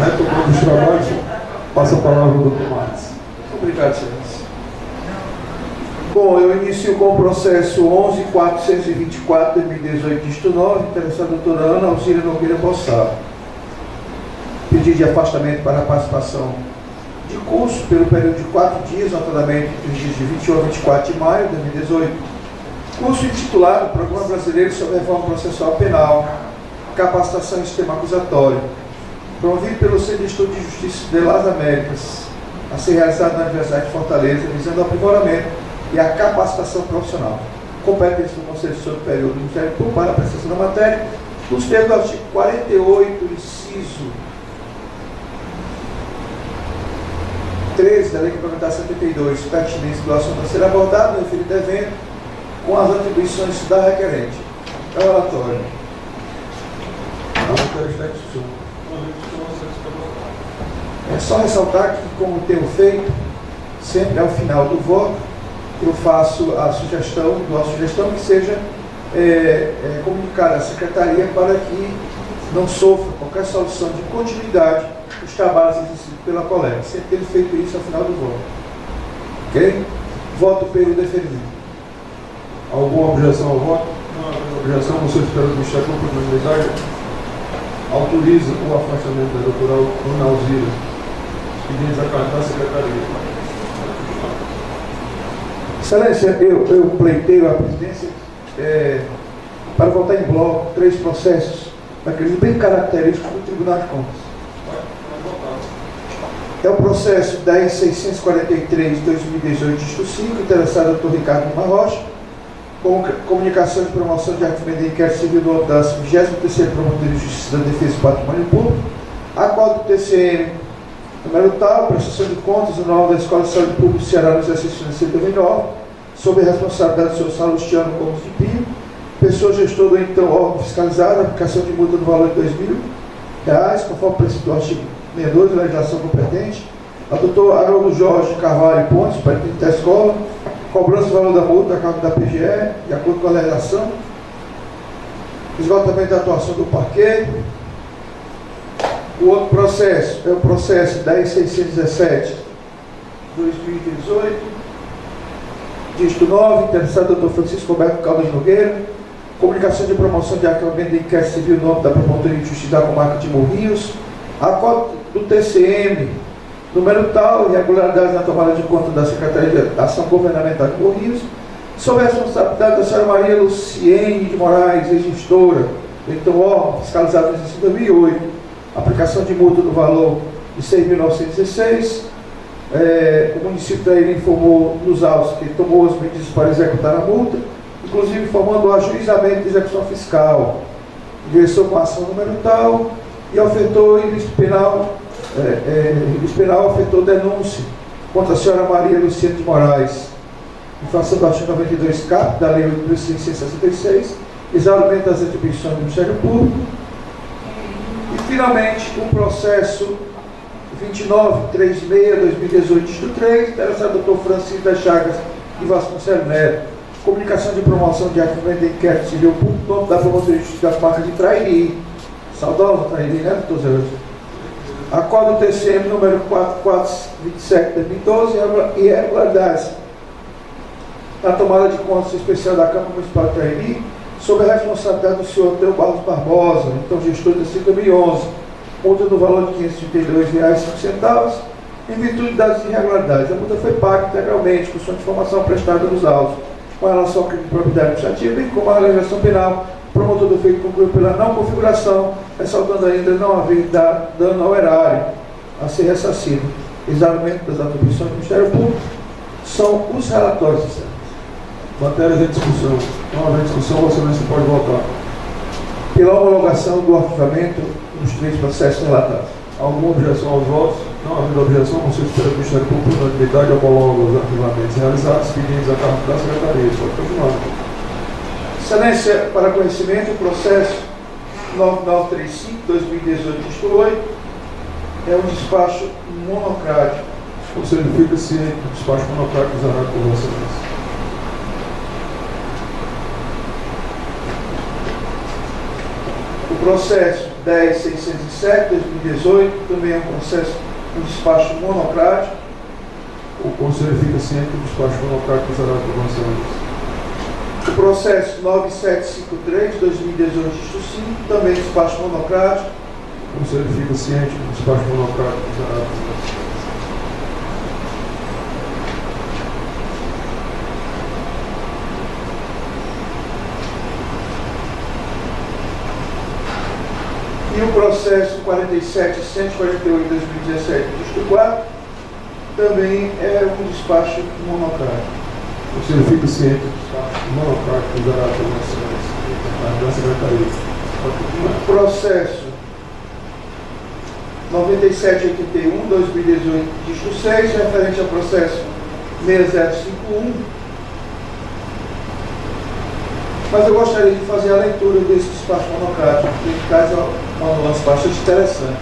Retomando os trabalhos, passa a palavra ao Dr. Marques. Obrigado, Excelência. Bom, eu inicio com o processo 11.424/2018, dígito 9, interessada a doutora Ana Alzira Nogueira Bossar. Pedido de afastamento para a participação de curso pelo período de 4 dias, notadamente entre os dias de 21 a 24 de maio de 2018. Curso intitulado Programa Brasileiro sobre Reforma Processual Penal, Capacitação em Sistema Acusatório, promovido pelo Centro de Estudo de Justiça de Las Américas, a ser realizado na Universidade de Fortaleza, visando o aprimoramento e a capacitação profissional. Competência do Conselho Superior do Ministério Público para a prestação da matéria, nos termos do artigo 48, inciso 13 da Lei Complementar 72, pertinência do assunto a ser abordado no referido evento, com as atribuições da requerente. É o relatório. A matéria está em discussão. É só ressaltar que, como tenho feito, sempre ao final do voto, eu faço a sugestão que seja comunicada à Secretaria para que não sofra qualquer solução de continuidade dos trabalhos exercidos pela colega. Sempre tenho feito isso ao final do voto. Ok? Voto pelo deferimento. Alguma objeção ao voto? Não, objeção. Você espera do Ministério Público da Unidade autoriza o afastamento da doutora Ana Alzira, pedindo a carta da Secretaria. Excelência, eu pleiteio a presidência para votar em bloco 3 processos, daqueles bem característicos do Tribunal de Contas. É o processo 10.643/2018, dígito 5, interessado ao Dr. Ricardo Lima Rocha, com comunicação de promoção de arquivamento de inquérito civil do âmbito da 23ª Promotoria de Justiça da Defesa do Patrimônio Público, a qual do TCM, número tal, prestação de contas anual da Escola de Saúde Pública do Ceará no exercício financeiro de 2009, sob a responsabilidade do senhor Salustiano Gomes de Pio, pessoa gestor do então órgão fiscalizado, aplicação de multa no valor de R$2.000, conforme o princípio do artigo 62 da legislação competente, a doutor Haroldo Jorge Carvalho Pontes, superintendente da escola, cobrança do valor da multa a cargo da PGE, de acordo com a legislação, esgotamento da atuação do parquet. O outro processo é o processo 10.617/2018, dígito 9, interessado Dr. Francisco Roberto Caldas Nogueira, comunicação de promoção de arquivamento de inquérito civil no âmbito da Promotoria de Justiça da Comarca de Morrinhos, a qual do TCM, número tal, irregularidades na tomada de conta da Secretaria de Ação Governamental de Morrinhos, sob a responsabilidade da senhora Maria Luciene de Moraes, ex-gestora, então órgão fiscalizado no exercício de 2008, aplicação de multa no valor de R$6.916. O município daí informou nos autos que tomou as medidas para executar a multa, inclusive informando o ajuizamento de execução fiscal, ingressou com a ação número tal e afetou ilícito penal. Ilícito penal afetou denúncia contra a senhora Maria Luciene de Moraes, infração do artigo 92 cap da Lei 8.666, exaurimento das atribuições do Ministério Público. E, finalmente, o processo 29.36/2018, dígito 3, interessado Dr. Francisco das Chagas de Vasconcelos Neto, comunicação de promoção de arquivamento de inquérito civil público da Promotoria de Justiça da Comarca de Trairi, saudosa Trairi, né, doutor Zé? A qual do TCM número 4427/2012, irregularidades na tomada de contas especial da Câmara Municipal de Trairi, sob a responsabilidade do senhor Antônio Barros Barbosa, então gestor da CIT 2011, multa no valor de R$532,05, em virtude das irregularidades. A multa foi paga integralmente, com sua informação prestada nos autos, com relação ao crime de probidade administrativa, bem como a legislação penal. O promotor do feito concluiu pela não configuração, ressaltando ainda não haver dano ao erário a ser ressarcido. Exaurimento das atribuições do Ministério Público são os relatórios. Matérias em discussão. Não havendo discussão, Vossa Excelência pode votar. Pela homologação do arquivamento dos três processos relatados. Alguma objeção aos votos? Não havendo objeção, o Conselho Superior do Ministério Público, por unanimidade, homologa os arquivamentos realizados, pedidos a cargo da Secretaria. Pode continuar. Excelência, para conhecimento, o processo 9935-2018, título 8, é um despacho monocrático. O Conselho fica ciente do despacho monocrático exarado por Vossa Excelência. O processo 10.607-2018 também é um despacho monocrático. O Conselho fica ciente do despacho monocrático exarado por Vossa Excelência. O processo 9753-2018, título 5, também despacho monocrático. O Conselho fica ciente do despacho monocrático exarado por Vossa Excelência. E o processo 47.148-2017, título 4, também é um despacho monocrático. O Conselho fica ciente do despacho monocrático exarado por Vossa Excelência da Secretaria. O processo 9781-2018, título 6, referente ao processo 6051. Mas eu gostaria de fazer a leitura desse despacho monocrático, porque traz uma nuance bastante interessante.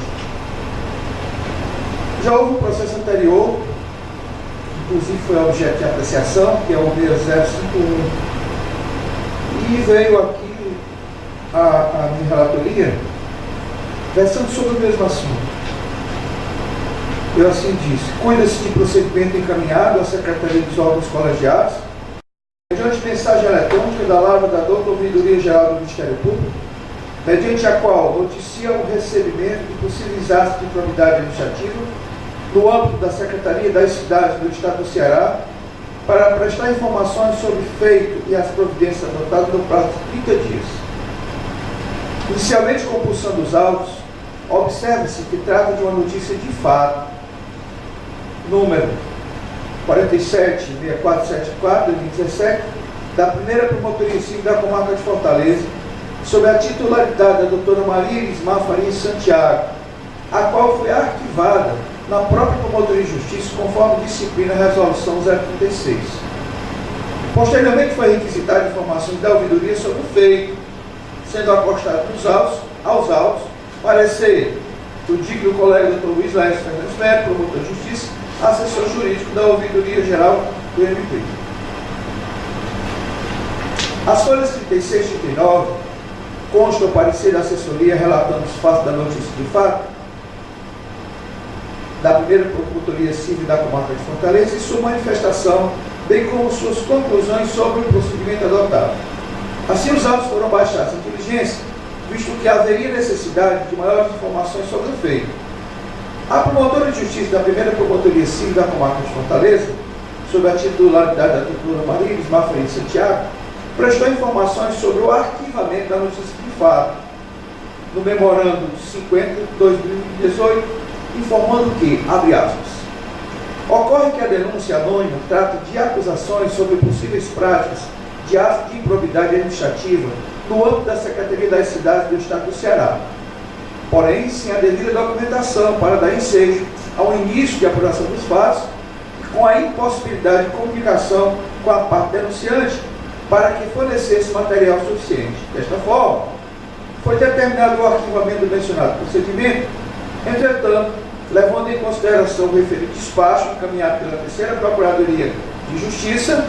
Já houve um processo anterior, inclusive foi objeto de apreciação, que é o 6051. E veio aqui a minha relatoria versando sobre o mesmo assunto. Eu assim disse: cuida-se de procedimento encaminhado à Secretaria dos órgãos colegiados, mediante mensagem eletrônica da lavradador da Ouvidoria Geral do Ministério Público, mediante a qual noticia o recebimento de possíveis atos de improbidade administrativa no âmbito da Secretaria das Cidades do Estado do Ceará, para prestar informações sobre o feito e as providências adotadas no prazo de 30 dias. Inicialmente compulsando os autos, observa-se que trata de uma notícia de fato, número 47.6474/2017, da primeira Promotoria Civil da Comarca de Fortaleza, sob a titularidade da doutora Maria Elismar Faria Santiago, a qual foi arquivada na própria Promotoria de Justiça, conforme disciplina a Resolução 036. Posteriormente foi requisitada informações da ouvidoria sobre o feito, sendo acostado aos autos, parecer do digno colega Dr. Luiz Laércio Fernandes Neto, promotor de justiça, assessor jurídico da Ouvidoria Geral do MP. As folhas 36 e 39 constam o parecer da assessoria relatando os fatos da notícia de fato da primeira Promotoria Civil da Comarca de Fortaleza e sua manifestação, bem como suas conclusões sobre o procedimento adotado. Assim, os autos foram baixados em diligência, visto que haveria necessidade de maiores informações sobre o feito. A promotora de justiça da primeira Promotoria Civil da Comarca de Fortaleza, sob a titularidade da doutora Maria Elismar Faria Santiago, prestou informações sobre o arquivamento da notícia de fato, no memorando 50/2018, informando que, abre aspas, ocorre que a denúncia anônima trata de acusações sobre possíveis práticas de atos de improbidade administrativa no âmbito da Secretaria das Cidades do Estado do Ceará. Porém, sem a devida documentação para dar ensejo ao início de apuração dos fatos, com a impossibilidade de comunicação com a parte denunciante para que fornecesse material suficiente. Desta forma, foi determinado o arquivamento do mencionado procedimento. Entretanto, levando em consideração o referido despacho encaminhado pela terceira Procuradoria de Justiça,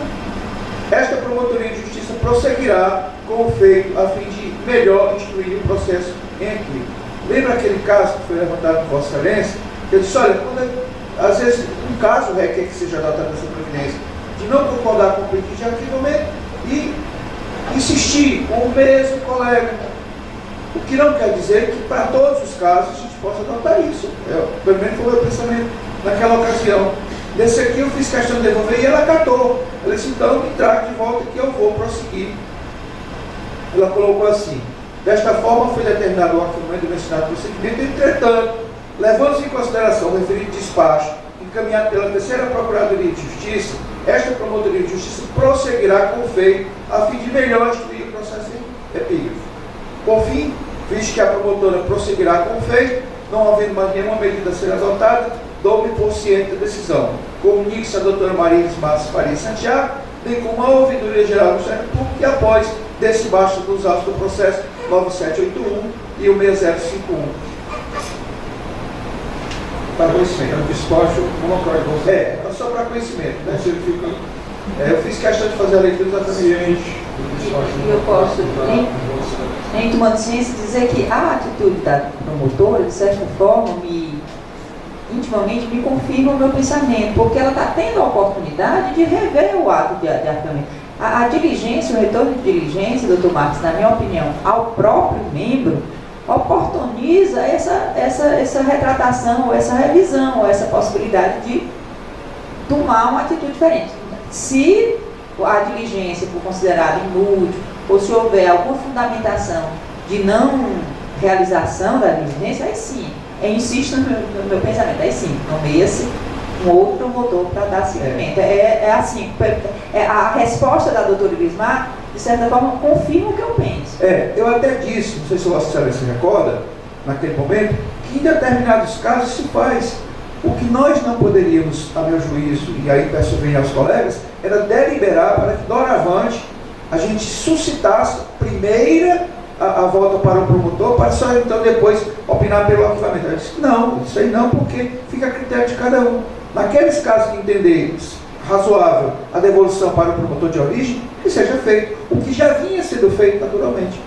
esta Promotoria de Justiça prosseguirá com o feito a fim de melhor instruir o processo em equilíbrio. Lembra aquele caso que foi levantado por Vossa Excelência? Eu disse: olha, às vezes um caso requer que seja adotada essa providência de não concordar com o pedido de arquivamento e insistir com o mesmo colega. O que não quer dizer que para todos os casos a gente possa adotar isso. Pelo menos foi o meu pensamento naquela ocasião. Nesse aqui eu fiz questão de devolver e ela acatou. Ela disse: então me traga de volta que eu vou prosseguir. Ela colocou assim: desta forma foi determinado o arquivamento do mencionado procedimento, entretanto, levando-se em consideração o referido despacho encaminhado pela terceira Procuradoria de Justiça, esta Promotoria de Justiça prosseguirá com o feito a fim de melhor instruir o processo epígrafo. Por fim, visto que a promotora prosseguirá com o feito, não havendo mais nenhuma medida a ser adotada, dou-me por ciente da decisão. Comunique-se a doutora Maria Ismar Faria Santiago, bem como a Ouvidoria Geral do Ministério Público, e após desse baixo dos autos do processo 9781 e o 6051. Para conhecimento, é um despacho monocrático. Só para conhecimento, né? Você fica Eu fiz questão de fazer a leitura exatamente. ciente do despacho E eu posso, monocrático. em tomando ciência, dizer que a atitude da promotora, de certa forma, intimamente me confirma o meu pensamento, porque ela está tendo a oportunidade de rever o ato de arquivamento. A diligência, o retorno de diligência, doutor Marcos, na minha opinião, ao próprio membro, oportuniza essa retratação, ou essa revisão, ou essa possibilidade de tomar uma atitude diferente. Se a diligência for considerada inútil, ou se houver alguma fundamentação de não realização da diligência, aí sim, eu insisto no meu pensamento, aí sim, nomeia-se um outro promotor para dar seguimento. Assim, a resposta da doutora Irismar, de certa forma, confirma o que eu penso. Eu até disse, não sei se Vossa Excelência se recorda, naquele momento, que em determinados casos se faz. O que nós não poderíamos, a meu juízo, e aí peço bem aos colegas, era deliberar para que, doravante, a gente suscitasse primeira a volta para o promotor, para só então depois opinar pelo arquivamento. Eu disse, não, isso aí não, porque fica a critério de cada um. Naqueles casos que entender razoável a devolução para o promotor de origem, que seja feito, o que já vinha sendo feito naturalmente.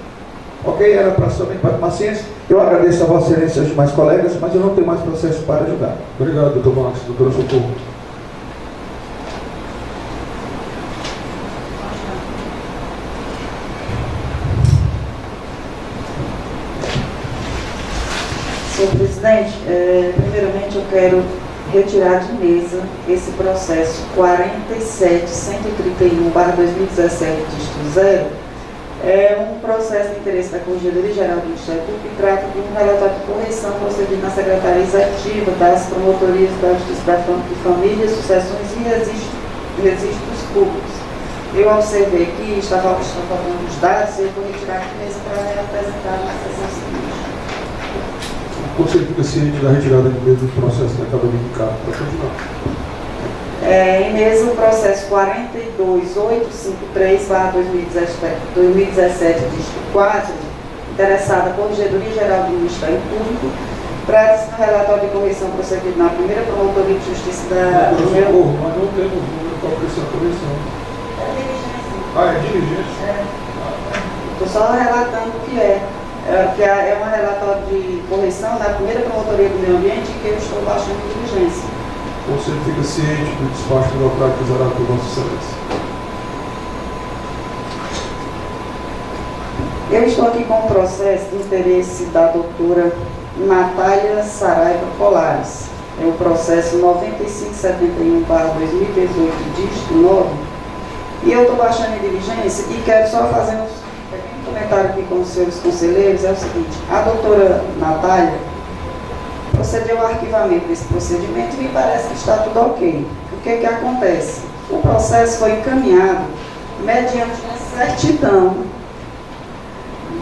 Ok? Era somente para tomar ciência. Eu agradeço a Vossa Excelência e aos demais colegas, mas eu não tenho mais processo para julgar. Obrigado, doutor Marcos. Doutora Socorro. Senhor presidente, primeiramente eu quero retirar de mesa esse processo 47.131/2017, dígito 0, é um processo de interesse da Corregedoria Geral do Ministério Público que trata de um relatório de correção procedido na Secretaria Executiva das Promotorias da Justiça de Família, Sucessões e Registros Públicos. Eu observei que estão faltando os dados e eu vou retirar de mesa para apresentar na sessão seguinte. O Conselho fica ciente da retirada de mesa do processo que acaba de indicar. Para continuar. Em mesa o processo 42853/2017, dígito 4, interessada por Corregedoria Geral do Ministério Público, trata-se do relatório de correção procedido na primeira Promotoria de Justiça da Doutora Socorro, mas não temos número para essa correção. É diligência? Estou só relatando o que é um relatório de correção da primeira Promotoria do Meio Ambiente que eu estou baixando em diligência. O Conselho fica ciente do despacho burocrático exarado por Vossa Excelência. Eu estou aqui com o processo de interesse da doutora Natália Saraiva Colares. É o processo 9571/2018, dígito 9. E eu estou baixando em diligência e quero só fazer um comentário aqui com os senhores conselheiros. É o seguinte: a doutora Natália procedeu ao arquivamento desse procedimento e me parece que está tudo ok. O que acontece? O processo foi encaminhado mediante uma certidão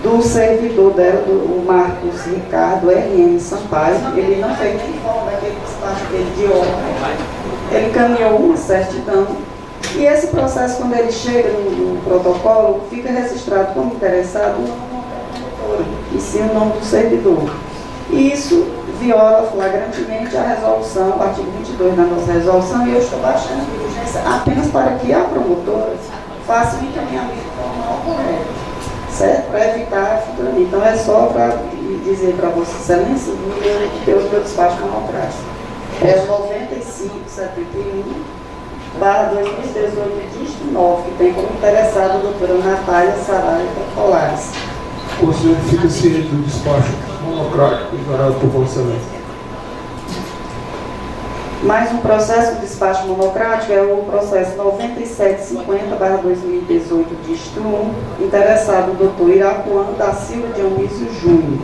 do servidor dela, o Marcos Ricardo R.M. Sampaio. Ele não fez nem forma daquele despacho dele de ordem. Ele encaminhou uma certidão. E esse processo, quando ele chega no protocolo, fica registrado como interessado o nome da promotora, e sim o nome do servidor. E isso viola flagrantemente a resolução, o artigo 22 da nossa resolução, e eu estou baixando a diligência apenas para que a promotora faça um encaminhamento formal correto, certo? Para evitar futuramente. Então é só para dizer para Vossa Excelência que o meu despacho monocrático. É 9571/2018, dígito 9, que tem como interessado a doutora Natália Saraiva Colares. O Conselho fica ciente do despacho monocrático exarado por Vossa Excelência. Mais um processo de despacho monocrático é o processo 9750/2018, dígito 1, interessado o doutor Irapuã da Silva Dionísio Júnior.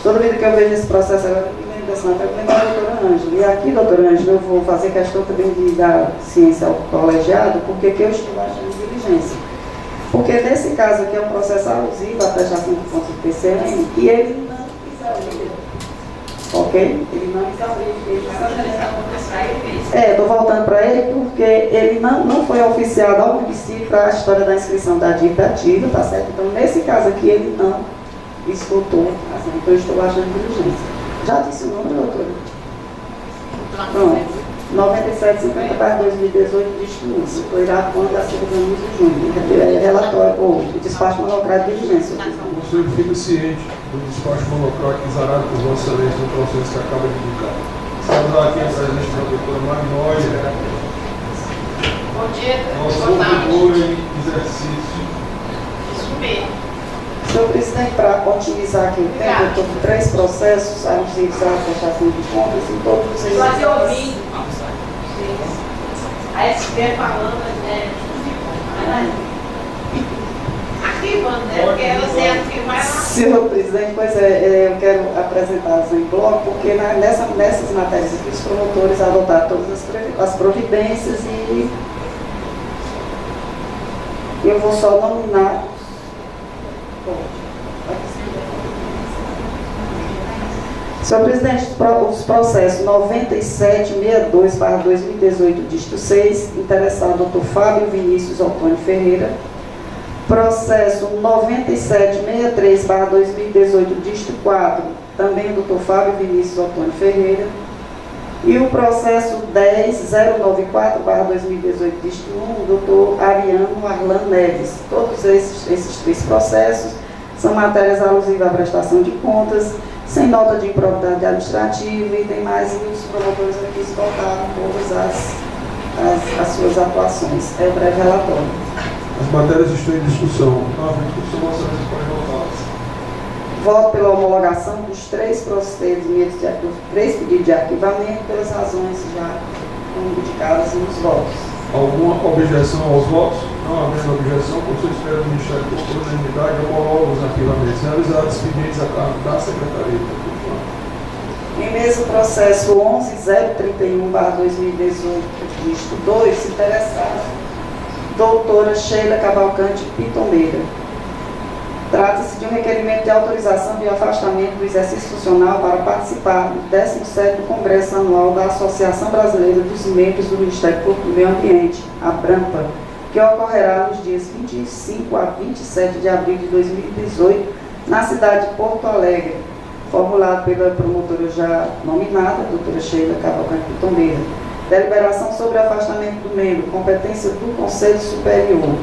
Toda vez que eu vejo esse processo, agora eu me lembro desse material, lembrar a doutora Ângela. E aqui, doutora Ângela, eu vou fazer questão também de dar ciência ao colegiado, porque aqui eu estou achando diligência. Porque nesse caso aqui é um processo alusivo à prestação de contas do PCM e ele não quis abrir. Ok? Ele não quis abrir. Estou voltando para ele porque ele não foi oficiado ao município para a história da inscrição da dívida ativa, tá certo? Então, nesse caso aqui, ele não escutou, assim, então eu estou achando diligência. Já disse o número, doutora? Pronto. 9750/2018, disco 1. Foi da conta da Silvia Nunes Júnior. Relatório, ou despacho monocrático de diligência. O senhor fica ciente do despacho monocrático exarado por Vossa Excelência no processo que acaba de indicar. Estamos aqui a presença da doutora Magnólia. Bom dia, nossa boa tarde. ouvidora em exercício. Isso mesmo. Senhor presidente, para otimizar aqui o tempo, eu estou com 3 processos alusivos à prestação de contas e todos eles. Mas eu ouvi a SP falando, arquivando, né? Porque ela sem arquivar, Senhor presidente, pois eu quero apresentá-las em bloco, porque nessas matérias aqui os promotores adotaram todas as providências e eu vou só nominar. Senhor presidente, os processos 9762/2018, dígito 6, interessado Dr. Fábio Vinícius Antônio Ferreira. Processo 9763/2018, dígito 4, também Dr. Fábio Vinícius Antônio Ferreira. E o processo 10094/2018, dígito 1, Dr. Ariano Arlan Neves. Todos esses 3 processos são matérias alusivas à prestação de contas, sem nota de improbidade administrativa e demais, e os promotores aqui esgotaram todas as suas atuações. É o breve relatório. As matérias estão em discussão. Não havendo discussão, Vossa Excelência pode votá-las. Voto pela homologação dos 3 procedimentos, dos 3 pedidos de arquivamento, pelas razões já indicadas nos votos. Alguma objeção aos votos? Não havendo objeção, por sua espera do Ministério Público da Unidade, homologa os arquivamentos realizados expedientes a cargo da Secretaria. Em mesmo processo 11.031/2018, dígito 2, interessada doutora Sheila Cavalcante Pitombeira. Trata-se de um requerimento de autorização de afastamento do exercício funcional para participar do 17º Congresso Anual da Associação Brasileira dos Membros do Ministério Público do Meio Ambiente, a BRAMPA, que ocorrerá nos dias 25 a 27 de abril de 2018, na cidade de Porto Alegre, formulado pela promotora já nominada, doutora Sheila Cavalcante Pitombeira. Deliberação sobre afastamento do membro, competência do Conselho Superior.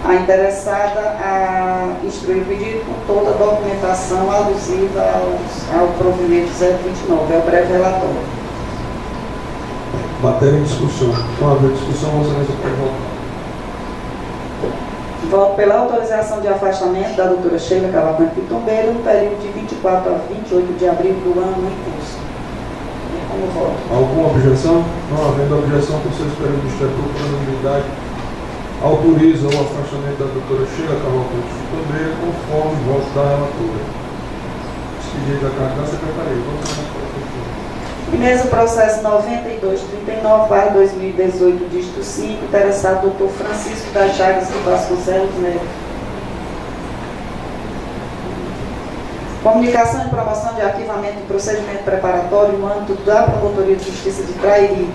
A interessada a instruir o pedido com toda a documentação alusiva ao provimento 029, é o breve relatório. Matéria em discussão. Não haver discussão, Vossa Excelência pode votar. Voto pela autorização de afastamento da doutora Sheila Cavalcante Pitombeira no período de 24 a 28 de abril do ano em curso. Como voto? Alguma objeção? Não havendo objeção, por sua espera do Ministério Público da Unidade, autoriza o afastamento da doutora Sheila Cavalcante Pitombeira conforme o voto da relatora. Expediente da carta da Secretaria. E mesmo processo 9239/2018, dígito 5, interessado doutor Francisco das Chagas de Vasconcelos Neto. Comunicação e promoção de arquivamento de procedimento preparatório no âmbito da Promotoria de Justiça de Trairi.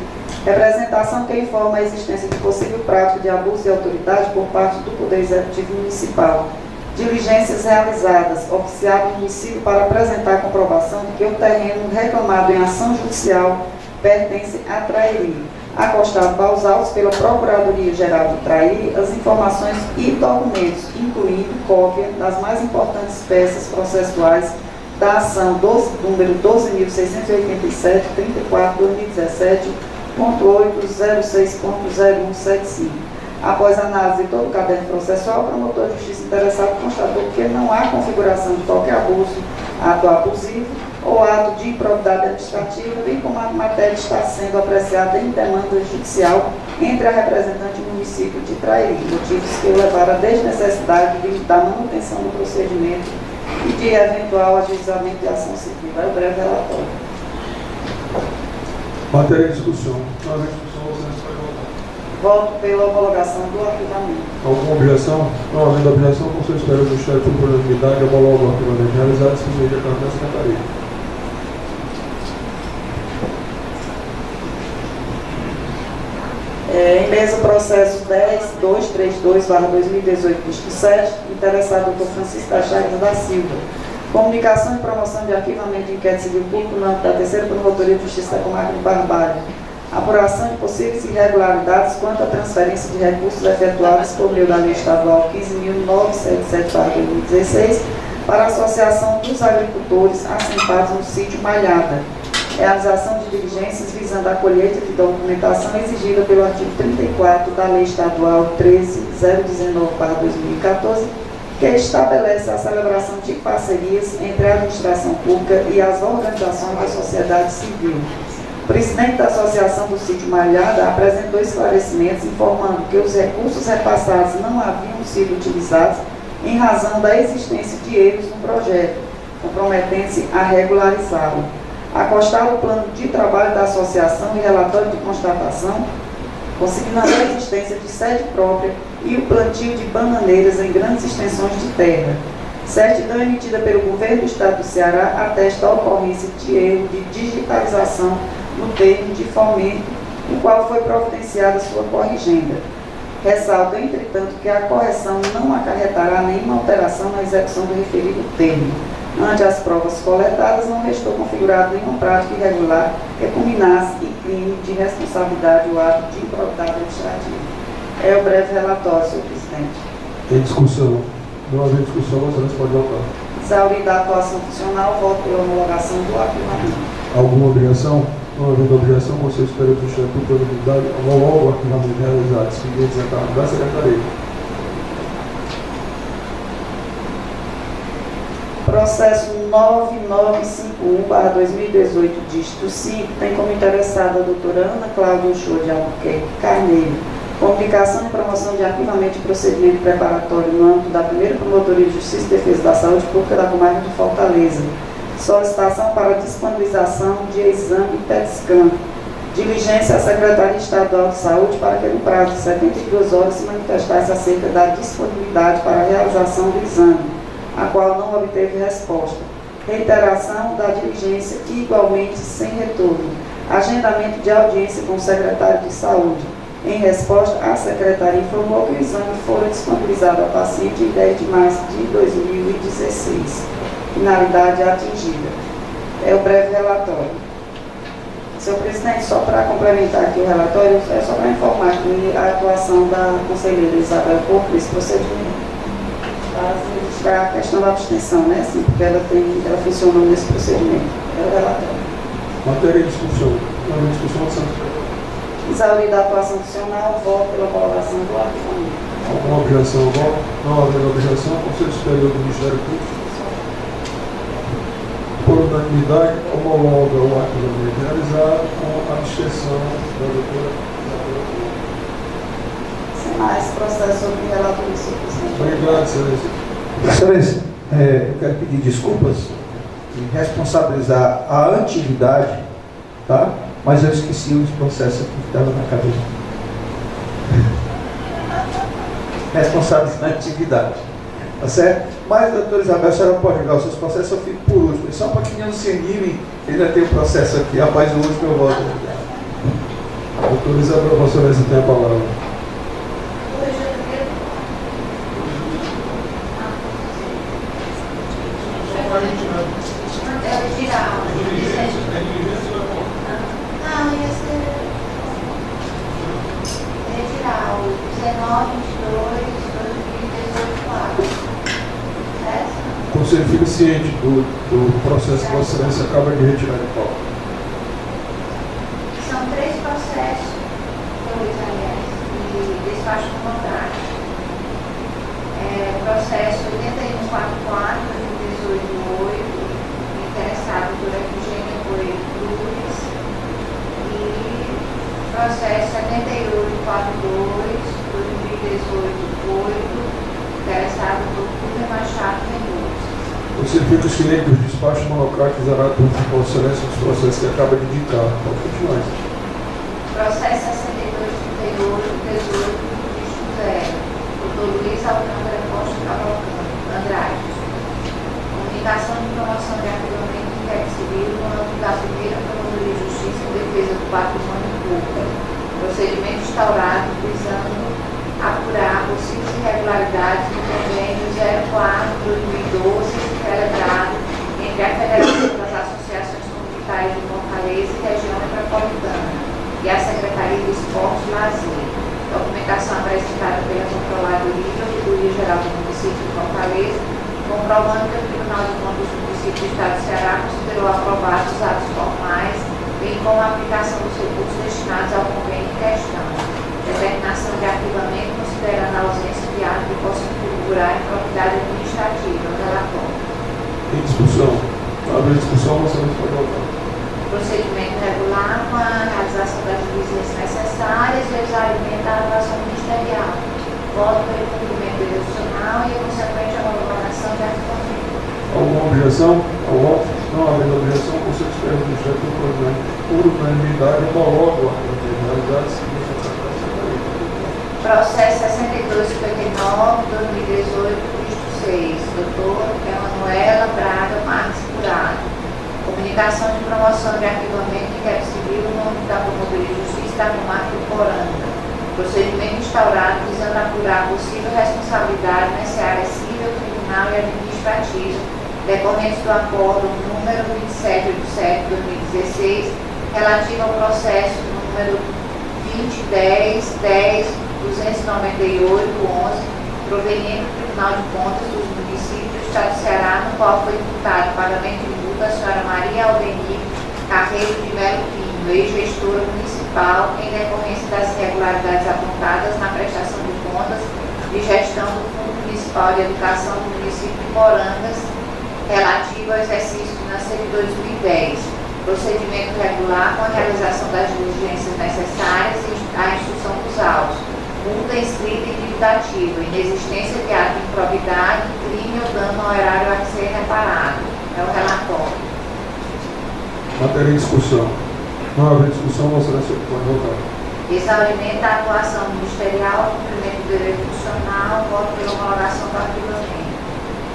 Representação que informa a existência de possível prática de abuso de autoridade por parte do Poder Executivo Municipal. Diligências realizadas, oficiado o município para apresentar a comprovação de que o terreno reclamado em ação judicial pertence a Trairi. Acostado aos autos pela Procuradoria-Geral de Trairi as informações e documentos, incluindo cópia das mais importantes peças processuais da ação número 12.687, 34/2017.806.0175. Após análise de todo o caderno processual, o promotor de justiça interessado constatou que não há configuração de qualquer abuso, ato abusivo ou ato de improbidade administrativa, bem como a matéria está sendo apreciada em demanda judicial entre a representante e o município de Trairi, motivos que o levaram à desnecessidade da manutenção do procedimento e de eventual ajuizamento de ação civil. É o breve relatório. Matéria em discussão. Não havendo discussão, você não pode votar. Voto pela homologação do arquivamento. Alguma objeção? Não havendo objeção, com seu espera do Ministério Público por unanimidade, homologa o arquivamento realizado e se envia a carta da Secretaria. Em mesa, processo 10.232/2018, dígito 7, interessado Dr. Francisco da Chagas da Silva. Comunicação e promoção de arquivamento de inquérito civil público no âmbito da terceira Promotoria de Justiça da Comarca de Barbalha. Apuração de possíveis irregularidades quanto à transferência de recursos efetuados por meio da Lei Estadual 15.977/2016 para a Associação dos Agricultores assentados no sítio Malhada. Realização de diligências visando a colheita de documentação exigida pelo artigo 34 da Lei Estadual 13.019/2014, que estabelece a celebração de parcerias entre a administração pública e as organizações da sociedade civil. O presidente da Associação do Sítio Malhada apresentou esclarecimentos informando que os recursos repassados não haviam sido utilizados em razão da existência de erros no projeto, comprometendo-se a regularizá-lo. Acostado o plano de trabalho da associação e relatório de constatação, consignando a existência de sede própria e o plantio de bananeiras em grandes extensões de terra. Certidão emitida pelo Governo do Estado do Ceará atesta a ocorrência de erro de digitalização no termo de fomento, o qual foi providenciada sua corrigenda. Ressalta, entretanto, que a correção não acarretará nenhuma alteração na execução do referido termo. Ante as provas coletadas, não restou configurado nenhuma prática irregular que culminasse em crime de responsabilidade ou ato de improbidade administrativa. É o breve relatório, senhor presidente. Em discussão. Não havendo discussão, você não pode votar. Exaurida a atuação funcional, voto pela homologação do arquivamento. Alguma objeção? Não havendo objeção, com seu espera do Instituto por unanimidade, homologa o arquivamento realizado e seguintes a carta da Secretaria. Processo 9951/2018, dígito 5, tem como interessada a doutora Ana Cláudia Uchoa de Albuquerque Carneiro. Comunicação e promoção de arquivamento de procedimento preparatório no âmbito da primeira Promotoria de Justiça e Defesa da Saúde Pública da Comarca de Fortaleza. Solicitação para disponibilização de exame PET-scan. Diligência à Secretaria Estadual de Saúde para que no prazo de 72 horas se manifestasse acerca da disponibilidade para a realização do exame, a qual não obteve resposta. Reiteração da diligência igualmente sem retorno. Agendamento de audiência com o secretário de Saúde. Em resposta, a Secretaria informou que o exame fora disponibilizado ao paciente em 10 de março de 2016. Finalidade atingida. É o breve relatório. Senhor presidente, só para complementar aqui o relatório, é só para informar que a atuação da conselheira Isabel Porto nesse procedimento, para registrar a questão da abstenção, né? Assim, porque ela funcionou nesse procedimento. É o relatório. Matéria em discussão. Não havendo discussão, Santos. Exaurida a atuação funcional, voto pela homologação do arquivamento. Alguma objeção ao voto? Não havendo objeção, Conselho Superior do Ministério Público, por unanimidade, homologa o arquivamento realizado com a abstenção da doutora Isabel. Sem mais processo sobre relatoria, senhor presidente. Obrigado, excelência. Excelência, eu quero pedir desculpas e responsabilizar a antiguidade, tá? Mas eu esqueci os processos que estavam na cabeça. Responsabilizar a antiguidade, tá certo? Mas, doutora Isabel, a senhora pode jogar os seus processos, eu fico por último. Só para que não se anime, ainda tem o processo aqui. Rapaz, o último eu volto. Doutora Isabel, Vossa Excelência tem a palavra. Não, ia ser retirar o 19/22/2018. Certo? O Conselho fica ciente do processo que Vossa Excelência acaba de retirar de pauta. São 3 processos, aliás, de despacho contrário. Processo 8144/2018/8, interessado por Eugênia Coelho Cruz, e processo 7842/2018/8, interessado por Cúria Machado Mendonça. Você fica ciente dos despachos monocráticos zerados por Vossa Excelência dos processos que acaba de indicar. Pode continuar. Processo 6238, 18, Dr. Luiz Alcântara Costa Cavalcante, Andrade. Comunicação de promoção de arquivamento de inquérito civil no âmbito da primeira Promotoria de Justiça em defesa do patrimônio público. Procedimento instaurado visando apurar possíveis irregularidades no convênio 04/2012, celebrado entre a Federação das Associações Comunitárias de Fortaleza e Região Metropolitana e a Secretaria de Esporte e Lazer. Documentação apresentada pela Controladoria e Ouvidoria Geral do Município de Fortaleza, comprovando que o Tribunal de Contas do Município do Estado do Ceará considerou aprovados os atos formais, bem como a aplicação dos recursos destinados ao convênio em questão. Determinação de arquivamento considerando a ausência de ato que possa configurar improbidade administrativa. Relatório. Em discussão. Abre a discussão, você não pode votar. Procedimento regular com a realização das diligências necessárias e o exauriamento da atuação ministerial. Voto pelo cumprimento excepcional e a consequente homologação de arquivamento. Alguma objeção ao voto? Não havendo objeção, o Conselho Superior do Ministério por unanimidade homologa o arquivamento realizado seguinte a Processo 6259, 2018, Cristo 6, doutor Emanuela Braga Marques Curado. Comunicação de promoção de arquivamento de inquérito civil no âmbito da Promotoria de Justiça da Comarca de Poranga. Procedimento instaurado visando apurar possível responsabilidade nessa área civil, criminal e administrativa, decorrentes do acordo número 2787/2016, relativo ao processo número 2010-10-298-11, proveniente do Tribunal de Contas dos Municípios do Estado do Ceará, no qual foi imputado o pagamento de multa à senhora Maria Aldenir Carreiro de Melo Pinho, ex-gestora municipal, em decorrência das irregularidades apontadas na prestação de contas de gestão do Fundo Municipal de Educação do município de Porangas, relativo ao exercício financeiro de 2010. Procedimento regular com a realização das diligências necessárias e a instrução dos autos. Multa inscrita e dívida inexistência de ato de improbidade, crime ou dano ao erário a ser reparado. É o relatório. matéria em discussão. Não haver discussão, Vossa Excelência pode votar. Exaurimento da atuação ministerial, cumprimento do dever funcional, voto pela homologação do arquivamento.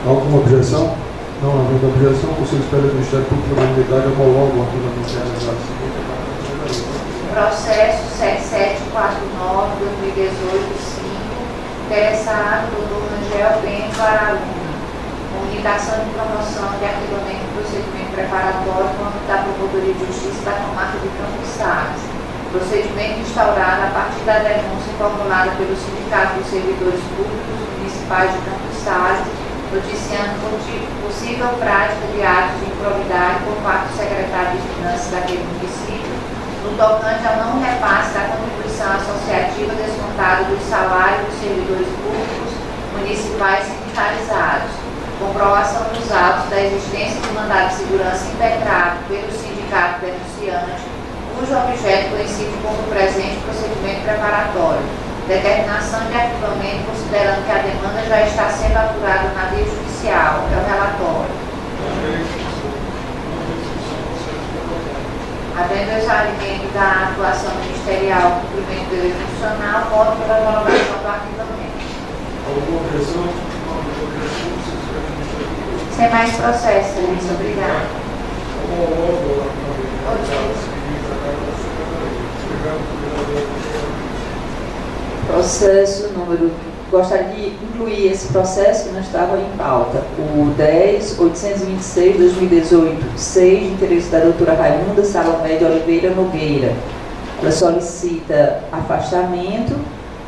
Alguma objeção? Não havendo objeção, o Conselho Superior do Ministério Público da Unidade homologa o arquivamento realizado seguinte a Processo 7749/2018-5, interessado Dr. Rangel Bento Araluna. Comunicação de promoção de arquivamento do procedimento preparatório no âmbito da Promotoria de Justiça da Comarca de Campos Sales. Procedimento instaurado a partir da denúncia formulada pelo Sindicato dos Servidores Públicos Municipais de Campos Sales, noticiando possível prática de atos de improbidade por parte do secretário de Finanças daquele município, no tocante ao não repasse da contribuição associativa descontada dos salários dos servidores públicos municipais sindicalizados. Comprovação dos autos da existência de mandado de segurança impetrado pelo sindicato denunciante, cujo objeto coincide com o presente procedimento preparatório. Determinação de arquivamento considerando que a demanda já está sendo apurada na via judicial. É o relatório. Havendo exaurimento da atuação ministerial, cumprimento do dever funcional, voto pela homologação do arquivamento. Alguma objeção? Sem mais processo, Excelência. Obrigada. Processo número... Gostaria de incluir esse processo que não estava em pauta. O 10.826/2018, de interesse da doutora Raimunda Salomé de Oliveira Nogueira. Ela solicita afastamento,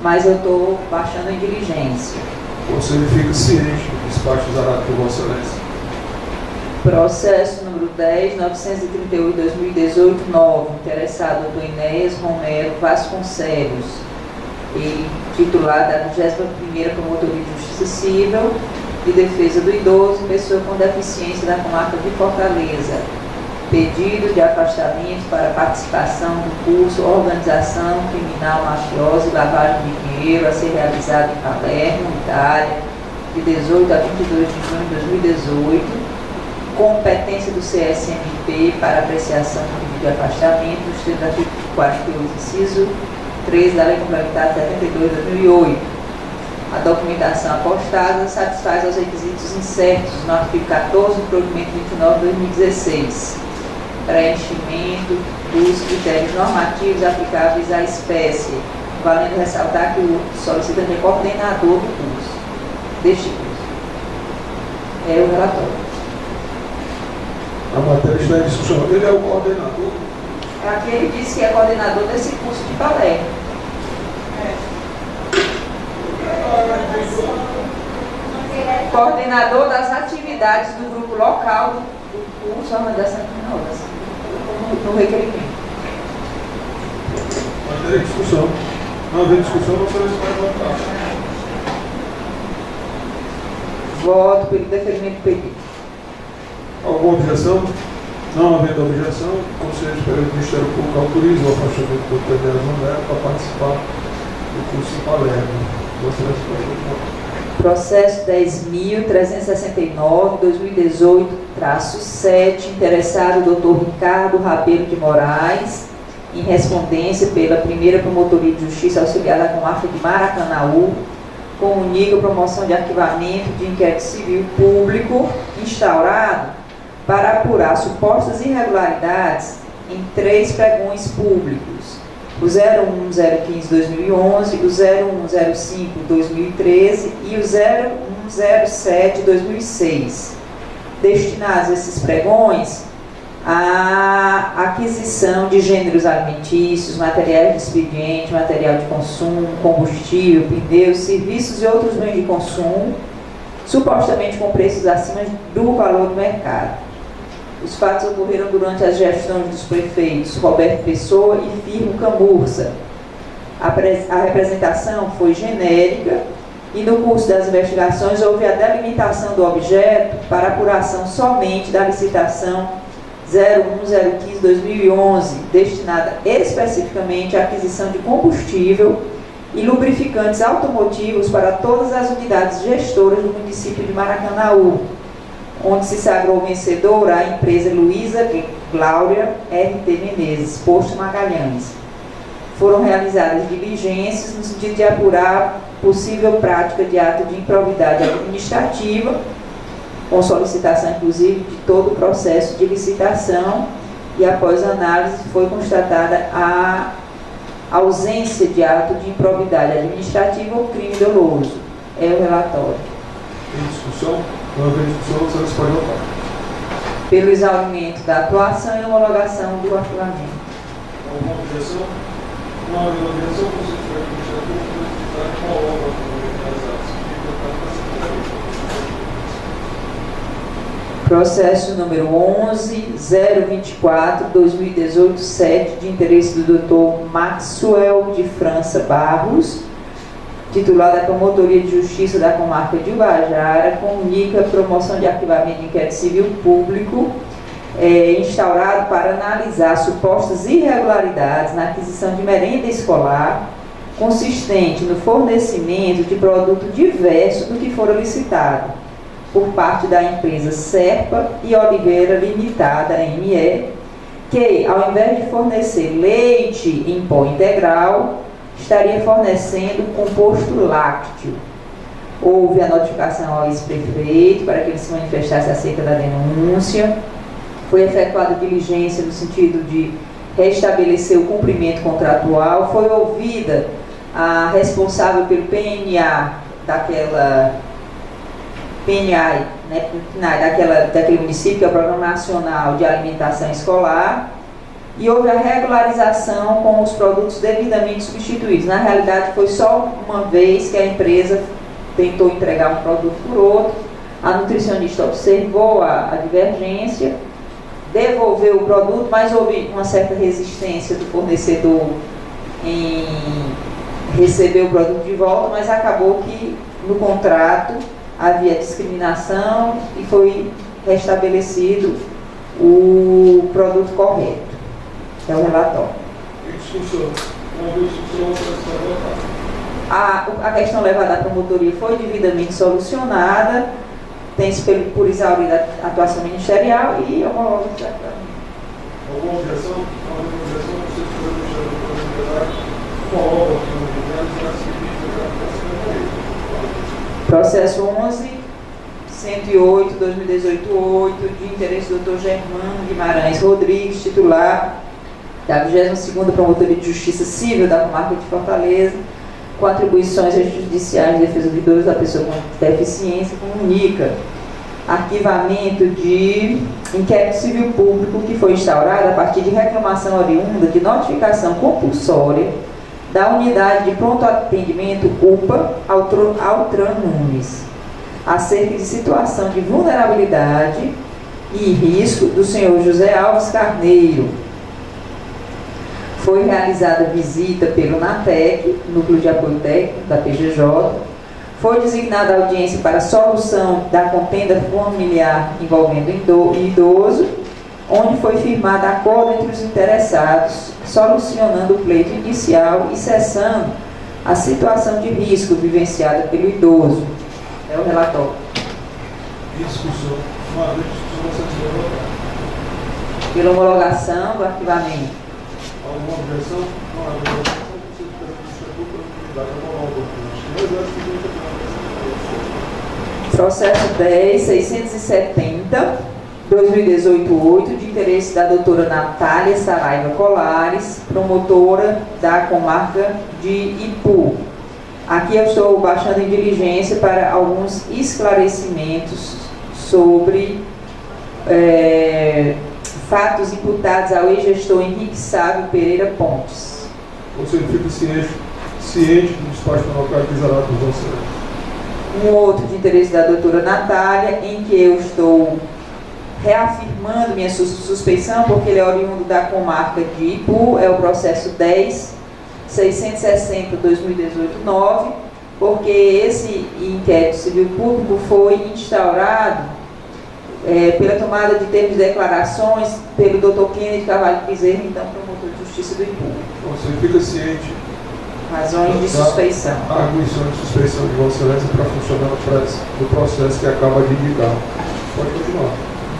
mas eu estou baixando em diligência. O Conselho fica ciente do despacho zarado por Vossa Excelência. Processo número 10.938/2018, interessado doutor Inéas Romero Vasconcelos, ele titular da 21ª Promotoria de Justiça Civil de Defesa do Idoso, pessoa com deficiência da comarca de Fortaleza. Pedido de afastamento para participação do curso Organização Criminal Mafiosa e Lavagem de Dinheiro a ser realizado em Palermo, Itália, de 18 a 22 de junho de 2018, competência do CSMP para apreciação do pedido de afastamento dos termos do artigo 48, inciso 3 da Lei Complementar 72 de 2008. A documentação apostada satisfaz aos requisitos incertos no artigo 14 do Provimento 29 de 2016. Preenchimento dos critérios normativos aplicáveis à espécie, valendo ressaltar que o solicitante é coordenador do curso, deste curso. É o relatório. A matéria está em discussão. Ele é o coordenador? Aqui ele disse que é coordenador desse curso de Palermo. Coordenador das atividades do grupo local do curso, no requerimento. Matéria em discussão. Não havendo discussão, não será mais votar. Voto pelo deferimento do pedido. Alguma objeção? Não havendo objeção, o Conselho Superior do Ministério Público autoriza o afastamento do Dr. Elias Romero para participar do curso em Palermo. Gostaria de votar. Processo 10.369/2018-7, interessado o Dr. Ricardo Rabelo de Moraes, em respondência pela primeira Promotoria de Justiça Auxiliar da Comarca de Maracanaú, comunica a promoção de arquivamento de inquérito civil público instaurado para apurar supostas irregularidades em 3 pregões públicos: o 01015-2011, o 0105-2013 e o 0107-2006, destinados a esses pregões à aquisição de gêneros alimentícios, materiais de expediente, material de consumo, combustível, pneus, serviços e outros bens de consumo, supostamente com preços acima do valor do mercado. Os fatos ocorreram durante as gestões dos prefeitos Roberto Pessoa e Firmo Camurça. A representação foi genérica e no curso das investigações houve a delimitação do objeto para apuração somente da licitação 01015-2011, destinada especificamente à aquisição de combustível e lubrificantes automotivos para todas as unidades gestoras do município de Maracanaú, onde se sagrou vencedora a empresa Luísa Glória RT Menezes, Posto Magalhães. Foram realizadas diligências no sentido de apurar possível prática de ato de improbidade administrativa, com solicitação, inclusive, de todo o processo de licitação, e após análise foi constatada a ausência de ato de improbidade administrativa ou crime doloso. É o relatório. Em discussão? Não havendo discussão, vocês podem votar. Pelo exaurimento da atuação e homologação do arquivamento. Alguma objeção? Não havendo objeção, o Conselho Superior do Ministério Público vai qual obra realizadas. Processo número 11.024/2018-7, de interesse do Dr. Maxwell de França Barros, titular da Promotoria de Justiça da Comarca de Ubajara, comunica a promoção de arquivamento de inquérito civil público instaurado para analisar supostas irregularidades na aquisição de merenda escolar, consistente no fornecimento de produto diverso do que fora licitado, por parte da empresa Serpa e Oliveira Limitada, ME, que, ao invés de fornecer leite em pó integral, estaria fornecendo composto lácteo. Houve a notificação ao ex-prefeito para que ele se manifestasse acerca da denúncia. Foi efetuada diligência no sentido de restabelecer o cumprimento contratual. Foi ouvida a responsável pelo PNA daquele município, que é o Programa Nacional de Alimentação Escolar, e houve a regularização com os produtos devidamente substituídos. Na realidade, foi só uma vez que a empresa tentou entregar um produto por outro, a nutricionista observou a divergência, devolveu o produto, mas houve uma certa resistência do fornecedor em receber o produto de volta, mas acabou que no contrato havia discriminação e foi restabelecido o produto correto. É o relatório. Em discussão. Não havendo discussão, vocês podem votar. A questão levada à promotoria foi devidamente solucionada tem-se por exaurida a atuação ministerial e homologa o arquivamento. Alguma objeção? Não há nenhuma objeção, você foi deixar o processo homologa o arquivamento e a seguinte Processo 11.108/2018-8, de interesse do Dr. Germano Guimarães Rodrigues, titular da 22ª Promotoria de Justiça Civil da Comarca de Fortaleza, com atribuições judiciais de defesa de idosos da pessoa com deficiência, comunica arquivamento de inquérito civil público que foi instaurado a partir de reclamação oriunda de notificação compulsória da Unidade de Pronto Atendimento UPA Altran Nunes, acerca de situação de vulnerabilidade e risco do senhor José Alves Carneiro. Foi realizada visita pelo NATEC, Núcleo de Apoio Técnico da PGJ, foi designada audiência para solução da contenda familiar envolvendo idoso, onde foi firmado acordo entre os interessados, solucionando o pleito inicial e cessando a situação de risco vivenciada pelo idoso. É o relatório. discussão. Uma vez discussão, você vai votar. Pela homologação do arquivamento. Alguma objeção? Não há objeção. Você deve deixar tudo para a unidade homologa. Mas eu acho que tem que ter Processo 10.670/2018-8, de interesse da doutora Natália Saraiva Colares, promotora da comarca de Ipu. Aqui eu estou baixando em diligência para alguns esclarecimentos sobre fatos imputados ao ex-gestor Henrique Sávio Pereira Pontes. Você fica ciente do despacho penal caracterizado por você. Um outro de interesse da doutora Natália, em que eu estou reafirmando minha suspeição, porque ele é oriundo da comarca de Ipu, é o processo 10.660/2018-9, porque esse inquérito civil público foi instaurado pela tomada de termos de declarações pelo Dr. Kennedy Carvalho Bezerra, então promotor de justiça do Ipu. Você fica ciente Razões de suspeição. A arguição de suspeição de Vossa Excelência para funcionar do processo que acaba de indicar. Pode continuar.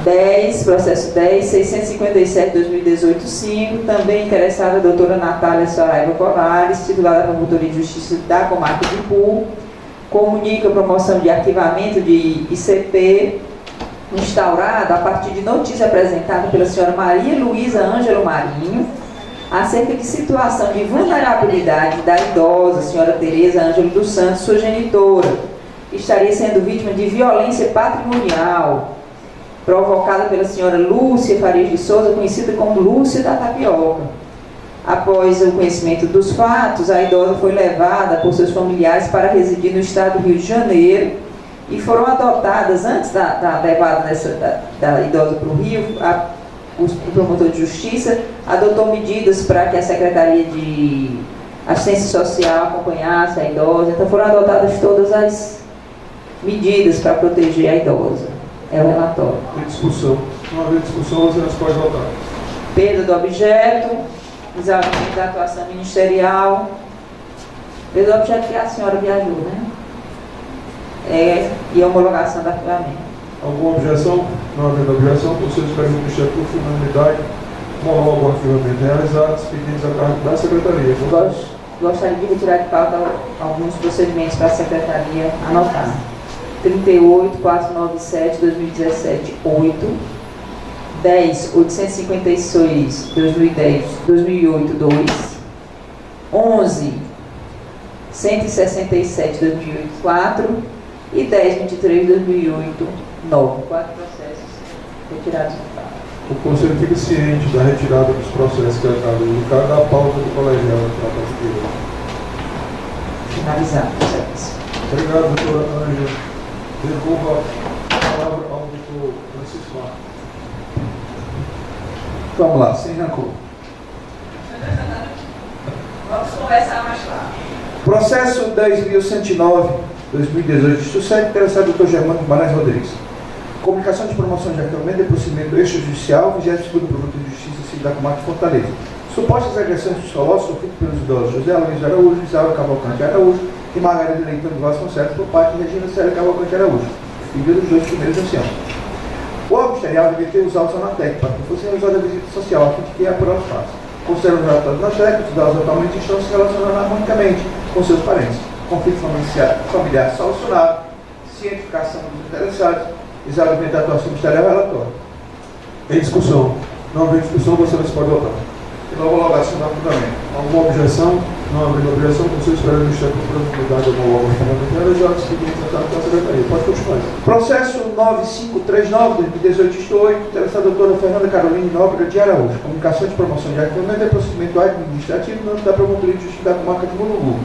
10, processo 10.657/2018-5, também interessada a doutora Natália Saraiva Colares, titular da Promotoria de Justiça da Comarca de Ipu, comunica a promoção de arquivamento de ICP instaurada a partir de notícia apresentada pela senhora Maria Luísa Ângelo Marinho, acerca de situação de vulnerabilidade da idosa, senhora Tereza Ângelo dos Santos, sua genitora, que estaria sendo vítima de violência patrimonial, provocada pela senhora Lúcia Farias de Souza, conhecida como Lúcia da Tapioca. Após o conhecimento dos fatos, a idosa foi levada por seus familiares para residir no estado do Rio de Janeiro e foram adotadas, antes da levada da idosa para o Rio, o promotor de justiça adotou medidas para que a Secretaria de Assistência Social acompanhasse a idosa. Então foram adotadas todas as medidas para proteger a idosa. É o relatório. Tem discussão. Não haver discussão, você pode votar. Perda do objeto, exaurimento da atuação ministerial. Perda do objeto que a senhora viajou, né? E a homologação do arquivamento. Alguma objeção? Não havendo objeção, vocês pedem o Ministério por finalidade, homologa o arquivamento realizado, pedidos a cargo da Secretaria. Gostaria de retirar de pauta alguns procedimentos para a Secretaria anotar. 38.497/2017-8, 10.856/2008-2, 11.167/2008-4 e 10.23/2008-9. 4 processos retirados do pauta. O Conselho fica ciente da retirada dos processos que acabam de indicar da pauta do colegial de tratamento de hoje. Finalizado, processo. Obrigado, doutora Ângela. Devolvo a palavra ao doutor Francisco Marcos. Vamos lá, sem rancor. Vamos conversar mais claro. Processo 10.109/2018, sucede interessado do Dr. Germano Guimarães Rodrigues. Comunicação de promoção de arquivamento e procedimento extrajudicial, 22º Promotor de Justiça Civil da Comarca de Fortaleza. Supostas agressões psicológicas sofridas pelos idosos José Luiz Araújo, Isabel Cavalcante Araújo e Margarida Leitão de Vasconcelos por parte de Regina Célia Cavalcante Araújo. filho dos 2 primeiros anciãos. O órgão ministerial deveria usar o Sonatec para que fosse realizada a visita social, a fim de que a prova faça. Considerando o relatório do Sonatec, os idosos atualmente estão se relacionando harmonicamente com seus parentes. Conflito familiar solucionado, cientificação dos interessados, examinamento da atuação ministerial e relatório. Em discussão. Não havendo discussão, você não se pode votar. Pela homologação do arquivamento. Alguma objeção? Não havendo objeção, o Conselho Superior do Ministério Público da Comunidade homologa parlamentar já seguinte tratado pela Secretaria. Pode continuar. Processo 9539-2018, isto 8, interessada a doutora Fernanda Caroline Nóbrega de Araújo. Comunicação de promoção de arquivamento é procedimento administrativo no âmbito da Promotoria de Justiça da Comarca de Mulungu.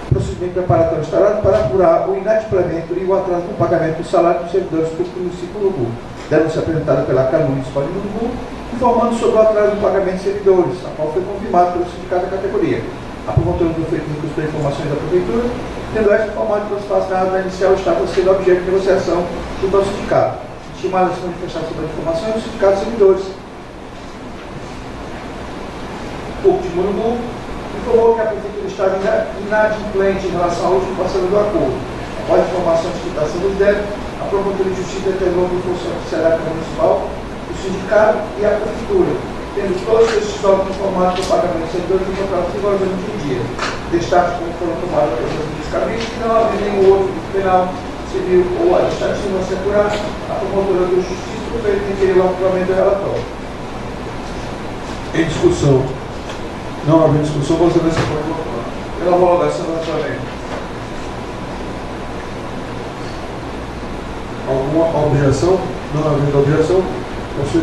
Procedimento preparatório instalado para apurar o inadimplemento e o atraso no pagamento do salário dos servidores públicos do município de Mulungu. Denúncia apresentada pela Câmara Municipal de Mulungu, informando sobre o atraso no pagamento de servidores, a qual foi confirmado pelo sindicato da categoria. A promotora do feito no curso de informações da Prefeitura, tendo esta informado que o espaço na ata inicial estava sendo objeto de negociação junto ao sindicato. Estimada a manifestação sobre as informações do sindicato de servidores. Público de Mulungu informou que a Prefeitura estava inadimplente em relação ao último parcela do acordo. Após a informação de quitação dos débitos, a Promotoria de Justiça determinou que fosse oficializada a Municipal, o sindicato e a Prefeitura, tendo todos esses órgãos informados do pagamento de servidores do contrato de governo de dia. Destaque como foram tomadas pelos medicamentos que não havia nenhum outro penal, civil ou administrativo a se apurar, a Promotoria de Justiça fez requerer o arquivamento do relatório. Em discussão. Não havendo discussão, você não se pode votar. Pela homologação do arquivamento. Alguma objeção? Não havendo objeção, você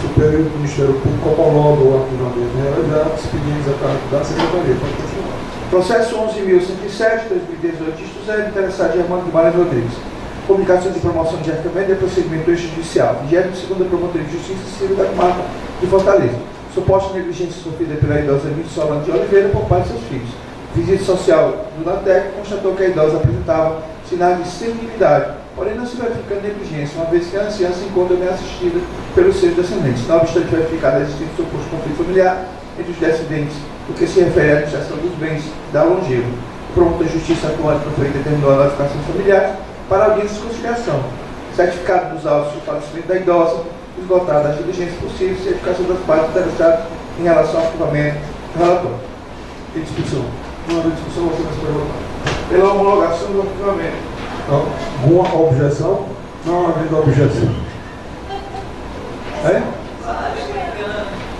Superior do Ministério Público homologa o arquivamento realizado, expedientes a cargo da Secretaria. Pode continuar. Processo 11.107/2018, isto 0, interessado de Armando Guimarães Rodrigues. Comunicação de promoção de arquivamento e procedimento extrajudicial. 22ª Promotoria de Justiça Civil da Comarca de Fortaleza. Suposta negligência sofrida pela idosa Emília Solano de Oliveira por parte de seus filhos. Visita social do NATEC constatou que a idosa apresentava sinais de senilidade, porém não se verifica negligência, uma vez que a anciã se encontra bem assistida pelos seus descendentes. Não obstante verificada a existência de suposto conflito familiar entre os descendentes, no que se refere à administração dos bens da longeva. O promotor de justiça atuante foi determinou a notificação familiar para audiência de conciliação, certificado dos autos do falecimento da idosa, esgotada as diligências possíveis e certificação das partes interessadas em relação ao arquivamento do relatório. Em discussão. Não havendo discussão, você não se pode votar. Pela homologação do arquivamento. Alguma objeção? Não havendo objeção. É?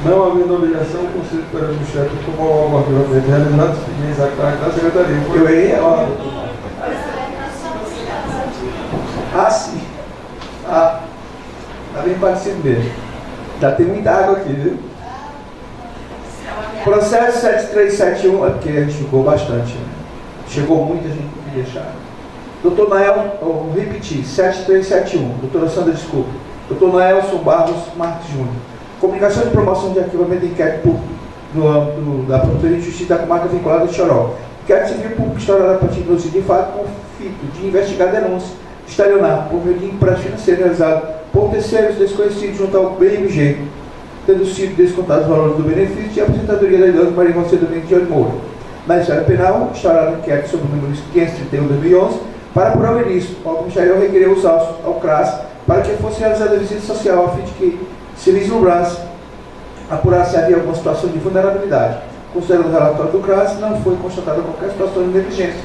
Não havendo objeção, o Conselho Superior do Ministério Público homologa o arquivamento realizado, expedientes a cargo da Secretaria. Eu errei agora. Ah, sim. Ah, tá bem parecido mesmo. Já tem muita água aqui, viu? Processo 7371, é porque a gente jogou bastante. Né? Chegou muita gente que queria deixar. Doutor Nael, vou repetir, 7371. Doutora Sandra, desculpa. Doutor Naelson Barros Marques Júnior. Comunicação de promoção de arquivamento de inquérito público no âmbito da Promotoria de Justiça da Comarca vinculada de Choró. Inquérito civil público instaurado a partir do de fato com o fito de investigar denúncia de estelionato por meio de empréstimo financeiro realizado por terceiros desconhecidos junto ao BMG, tendo sido descontados os valores do benefício e a aposentadoria da idosa Maria José Domingos de Olimoura. Na esfera penal, instaurado um inquérito sobre o número 531/2011 para apurar o ilícito. O órgão ministerial requereu os autos ao CRAS para que fosse realizada a visita social a fim de que se vislumbrasse, apurar se havia alguma situação de vulnerabilidade. Considerando o relatório do CRAS, não foi constatada qualquer situação de negligência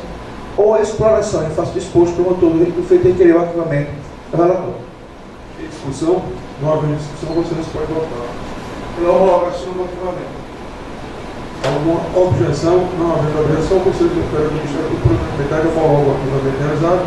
ou exploração em face do exposto pelo motor do feito requerer o arquivamento do relatório. Em discussão? Não havendo discussão, você não se pode votar. Pela homologação do arquivamento. Alguma objeção? Não havendo objeção, o Conselho Superior do Ministério Público da Comunidade homologa o arquivamento realizado,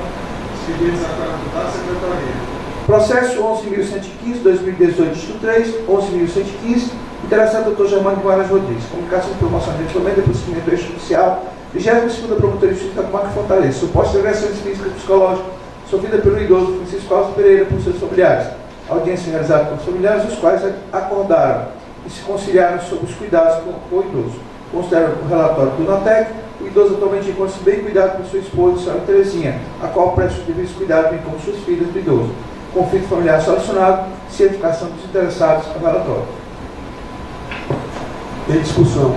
seguintes a cargo da Secretaria. Processo 11.115/2018, isto 3, 11.115, interessado Dr. Germano Guimarães Rodrigues. Comunicação de promoção de arquivamento e procedimento extrajudicial, 22ª Promotoria de Justiça da Comarca de Fortaleza. Supostas agressões físicas e psicológicas sofridas pelo idoso Francisco Alves Pereira por seus familiares. Audiência realizada pelos familiares, os quais acordaram e se conciliaram sobre os cuidados com o idoso. Considerando o relatório do NATEC, o idoso atualmente encontra-se bem cuidado por sua esposa, a senhora Terezinha, a qual presta os devidos cuidados bem como suas filhas do idoso. Conflito familiar solucionado, cientificação dos interessados ao relatório. Em discussão.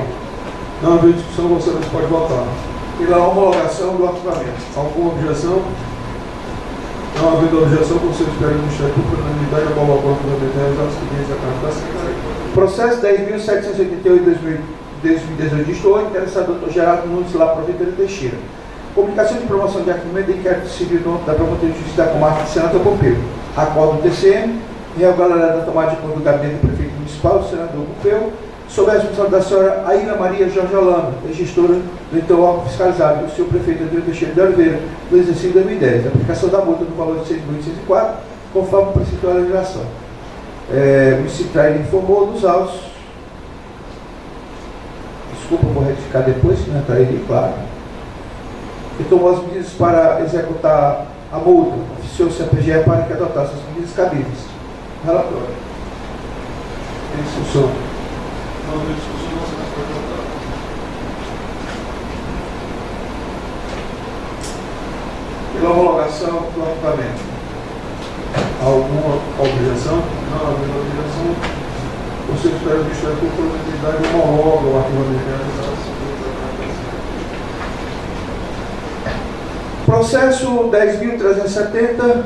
Não havendo discussão, você não pode votar. Pela homologação do arquivamento. Alguma objeção? Não havendo objeção, o Conselho Superior do Ministério Público, por unanimidade, aprovar o regulamento realizado os pedidos da Câmara da Secretaria. Processo 10.788 de 2018, interessado Dr. Gerardo Nunes Lá Provídero Teixeira. Comunicação de promoção de arquivamento de inquérito civil do âmbito da Promotoria de Justiça da Comarca de Senador Pompeu. Acordo do TCM, regularidade da tomada de conta do gabinete do prefeito municipal, do senador Pompeu, sob a responsabilidade da senhora Aira Maria Jorge Holanda, gestora do então órgão fiscalizado do senhor prefeito André Teixeira de Oliveira, do exercício de 2010. A aplicação da multa no valor de 6.804, conforme o princípio da legislação. O município informou dos autos. Desculpa, vou retificar depois, se não entrar aí, claro. E tomou as medidas para executar a multa, oficiou-se a PGE para que adotasse as medidas cabíveis. Relatório. Em discussão. Não havendo discussão, não será votado. Pela homologação do arquivamento. Alguma objeção? Não havendo objeção, o Conselho Superior do Ministério Público, por unanimidade, homologa o arquivamento realizado. Processo 10.370,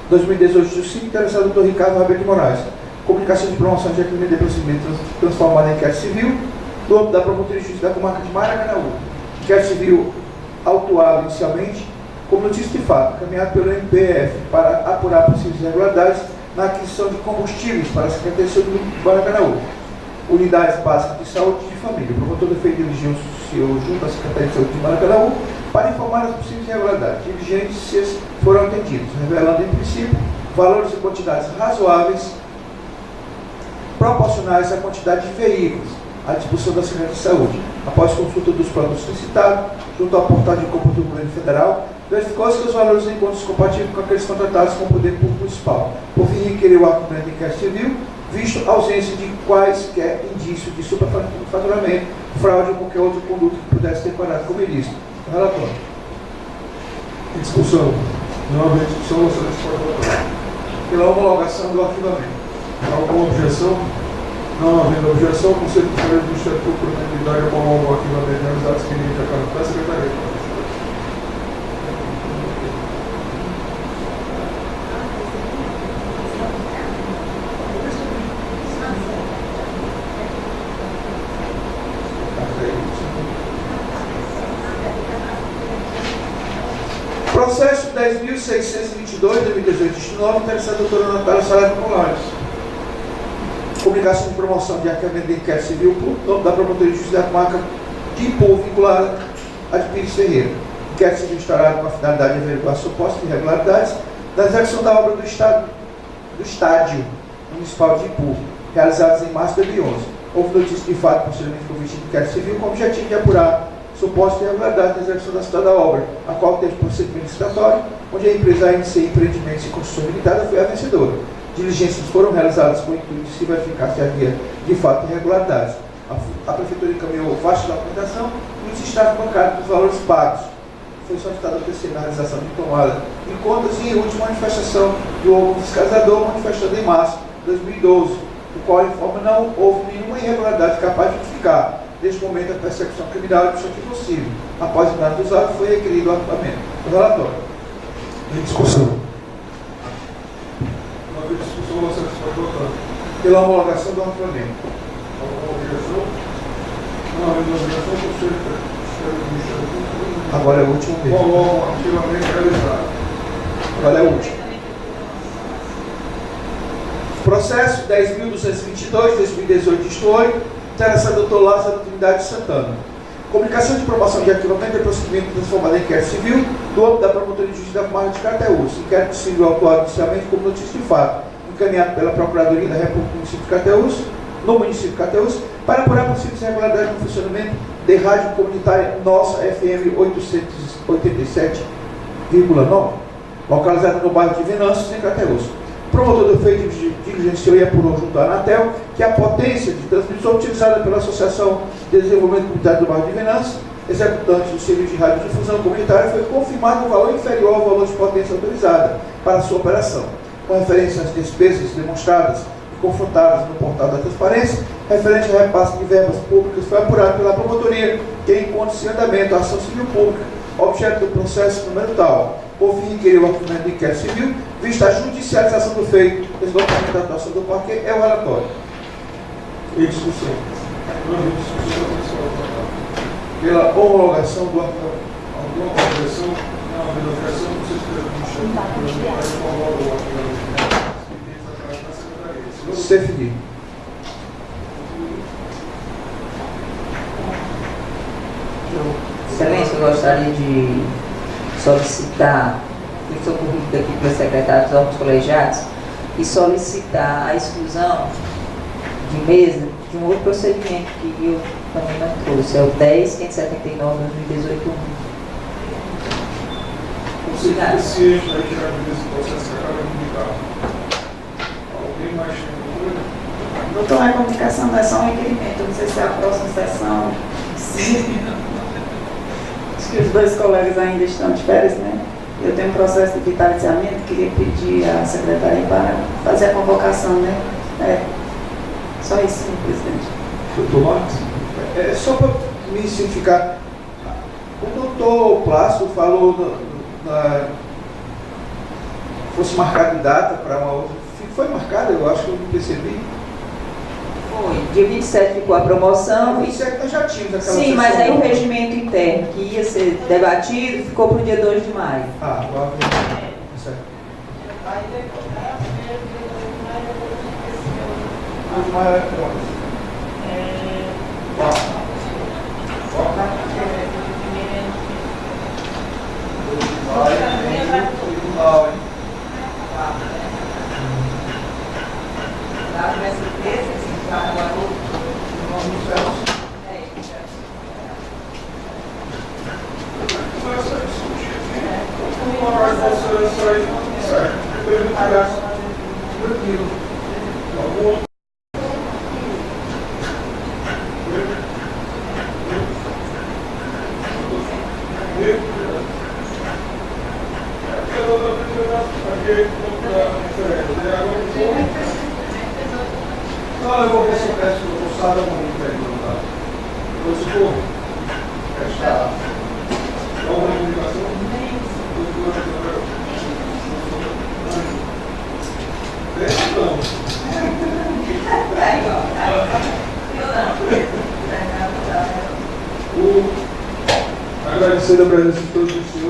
2018 de Justiça, interessado Dr. Ricardo Rabelo de Moraes. Comunicação de promoção de arquivamento de procedimento transformado em inquérito civil, do âmbito da Promotoria de Justiça da Comarca de Maracanaú. Inquérito civil autuado inicialmente como notícia de fato, encaminhado pelo MPF para apurar possíveis irregularidades na aquisição de combustíveis para a Secretaria de Saúde de Maracanaú. Unidades básicas de saúde e de família. O promotor do feito diligenciou junto à Secretaria de Saúde de Maracanaú para informar as possíveis irregularidades. Diligências foram atendidas, revelando em princípio valores e quantidades razoáveis proporcionais à quantidade de veículos à disposição da Secretaria de Saúde. Após consulta dos produtos licitados, junto ao portal de compra do governo federal, verificou-se que os valores encontram compatíveis com aqueles contratados com o poder público municipal. Por fim, requeriu o arquivamento de inquérito civil, visto a ausência de quaisquer indícios de superfaturamento, fraude ou qualquer outra conduta que pudesse ter parado como ilícito. Relatório. Em discussão. Não havendo discussão, não será votar. Pela homologação do arquivamento. Alguma objeção? Não havendo objeção, o Conselho Superior do Ministério Público, por unanimidade, homologa o arquivamento realizado os pedidos da Câmara da Secretaria. Processo 10.622, 2018-19, interessado a doutora Natália Saraiva Colares. Comunicação de promoção de arquivamento de inquérito civil por da Promotoria de Justiça da Comarca de Ipu, vinculada a de Pires Ferreira. Inquérito civil instaurado com a finalidade de averiguar supostas irregularidades da execução da obra do Estádio Municipal de Ipu, realizadas em março de 2011. Houve notícia de fato posteriormente convite de inquérito civil com o objetivo de apurar suposta irregularidade na execução da citada obra, a qual teve procedimento licitatório, onde a empresa ANC Empreendimentos e Construção Limitada foi a vencedora. Diligências foram realizadas com o intuito de se verificar se havia, de fato, irregularidades. A Prefeitura encaminhou vasta documentação e os extratos bancários dos valores pagos. Foi solicitada ao TCM a realização de tomada de contas e, em última manifestação do órgão fiscalizador, manifestando em março de 2012, o qual informa não houve nenhuma irregularidade capaz de justificar, neste momento, a persecução criminal é possível. Após o dado dos atos, foi requerido o arquivamento. O relatório. Em discussão. Não havendo discussão, não será votar. Pela homologação do arquivamento. Alguma objeção? Não havendo objeção, o Conselho Superior do Ministério Público. Agora é o último mesmo. Homologa o arquivamento realizado. Agora é o último. Processo 10.222, 2018, disto 8, interessado Dr. Lázaro Trindade Santana. Comunicação de promoção de arquivamento e procedimento transformado em inquérito civil do âmbito da Promotoria de Justiça da Comarca de Crateús. Inquérito civil autuado inicialmente como notícia de fato, encaminhado pela Procuradoria da República do município de Crateús, no município de Crateús, para apurar possíveis irregularidades no funcionamento de rádio comunitária Nossa FM 887,9, localizada no bairro de Venâncio, em Crateús. O promotor do feito diligenciou e apurou junto à Anatel que a potência de transmissão utilizada pela Associação de Desenvolvimento Comunitário do bairro de Venâncio, executante do serviço de radiodifusão comunitária, foi confirmado um valor inferior ao valor de potência autorizada para a sua operação. Com referência às despesas demonstradas e confrontadas no portal da transparência, referente ao repasse de verbas públicas, foi apurado pela promotoria que encontra-se em andamento a ação civil pública objeto do processo número tal, por fim inquirir o arquivamento do inquérito civil, vista a judicialização do feito, deslocamento da atuação do parquê, é o relatório. Em discussão. Pela homologação do arquivamento. Alguma objeção? Não, pela objeção, vocês querem CFD. Excelência, eu gostaria de solicitar, que sou convite aqui para o secretário dos órgãos colegiados, e solicitar a exclusão de mesa de um outro procedimento que eu também não trouxe, é o 10.579/2018. Você fica ciente da que esse processo que acaba de indicar. Alguém mais tem coisa? Doutor, a comunicação não é só um requerimento, eu não sei se é a próxima sessão. Acho que os dois colegas ainda estão de férias, né? Eu tenho um processo de vitaliciamento, queria pedir à secretaria para fazer a convocação, né? Só isso, senhor presidente. Doutor Marcos? Só para me cientificar, o doutor Plácio falou fosse marcado data para uma outra. Foi marcado, eu acho que eu não percebi. Foi, dia 27 ficou a promoção. 27 nós já tínhamos aquela Sim, mas aí sessão. o regimento interno que ia ser debatido ficou para o dia 2 de maio. Agora certo. Não, eu vou ver se eu peço que eu vou sair da mão perguntar. Depois se for, esta alguma comunicação? Agradecer a presença de todos os senhores.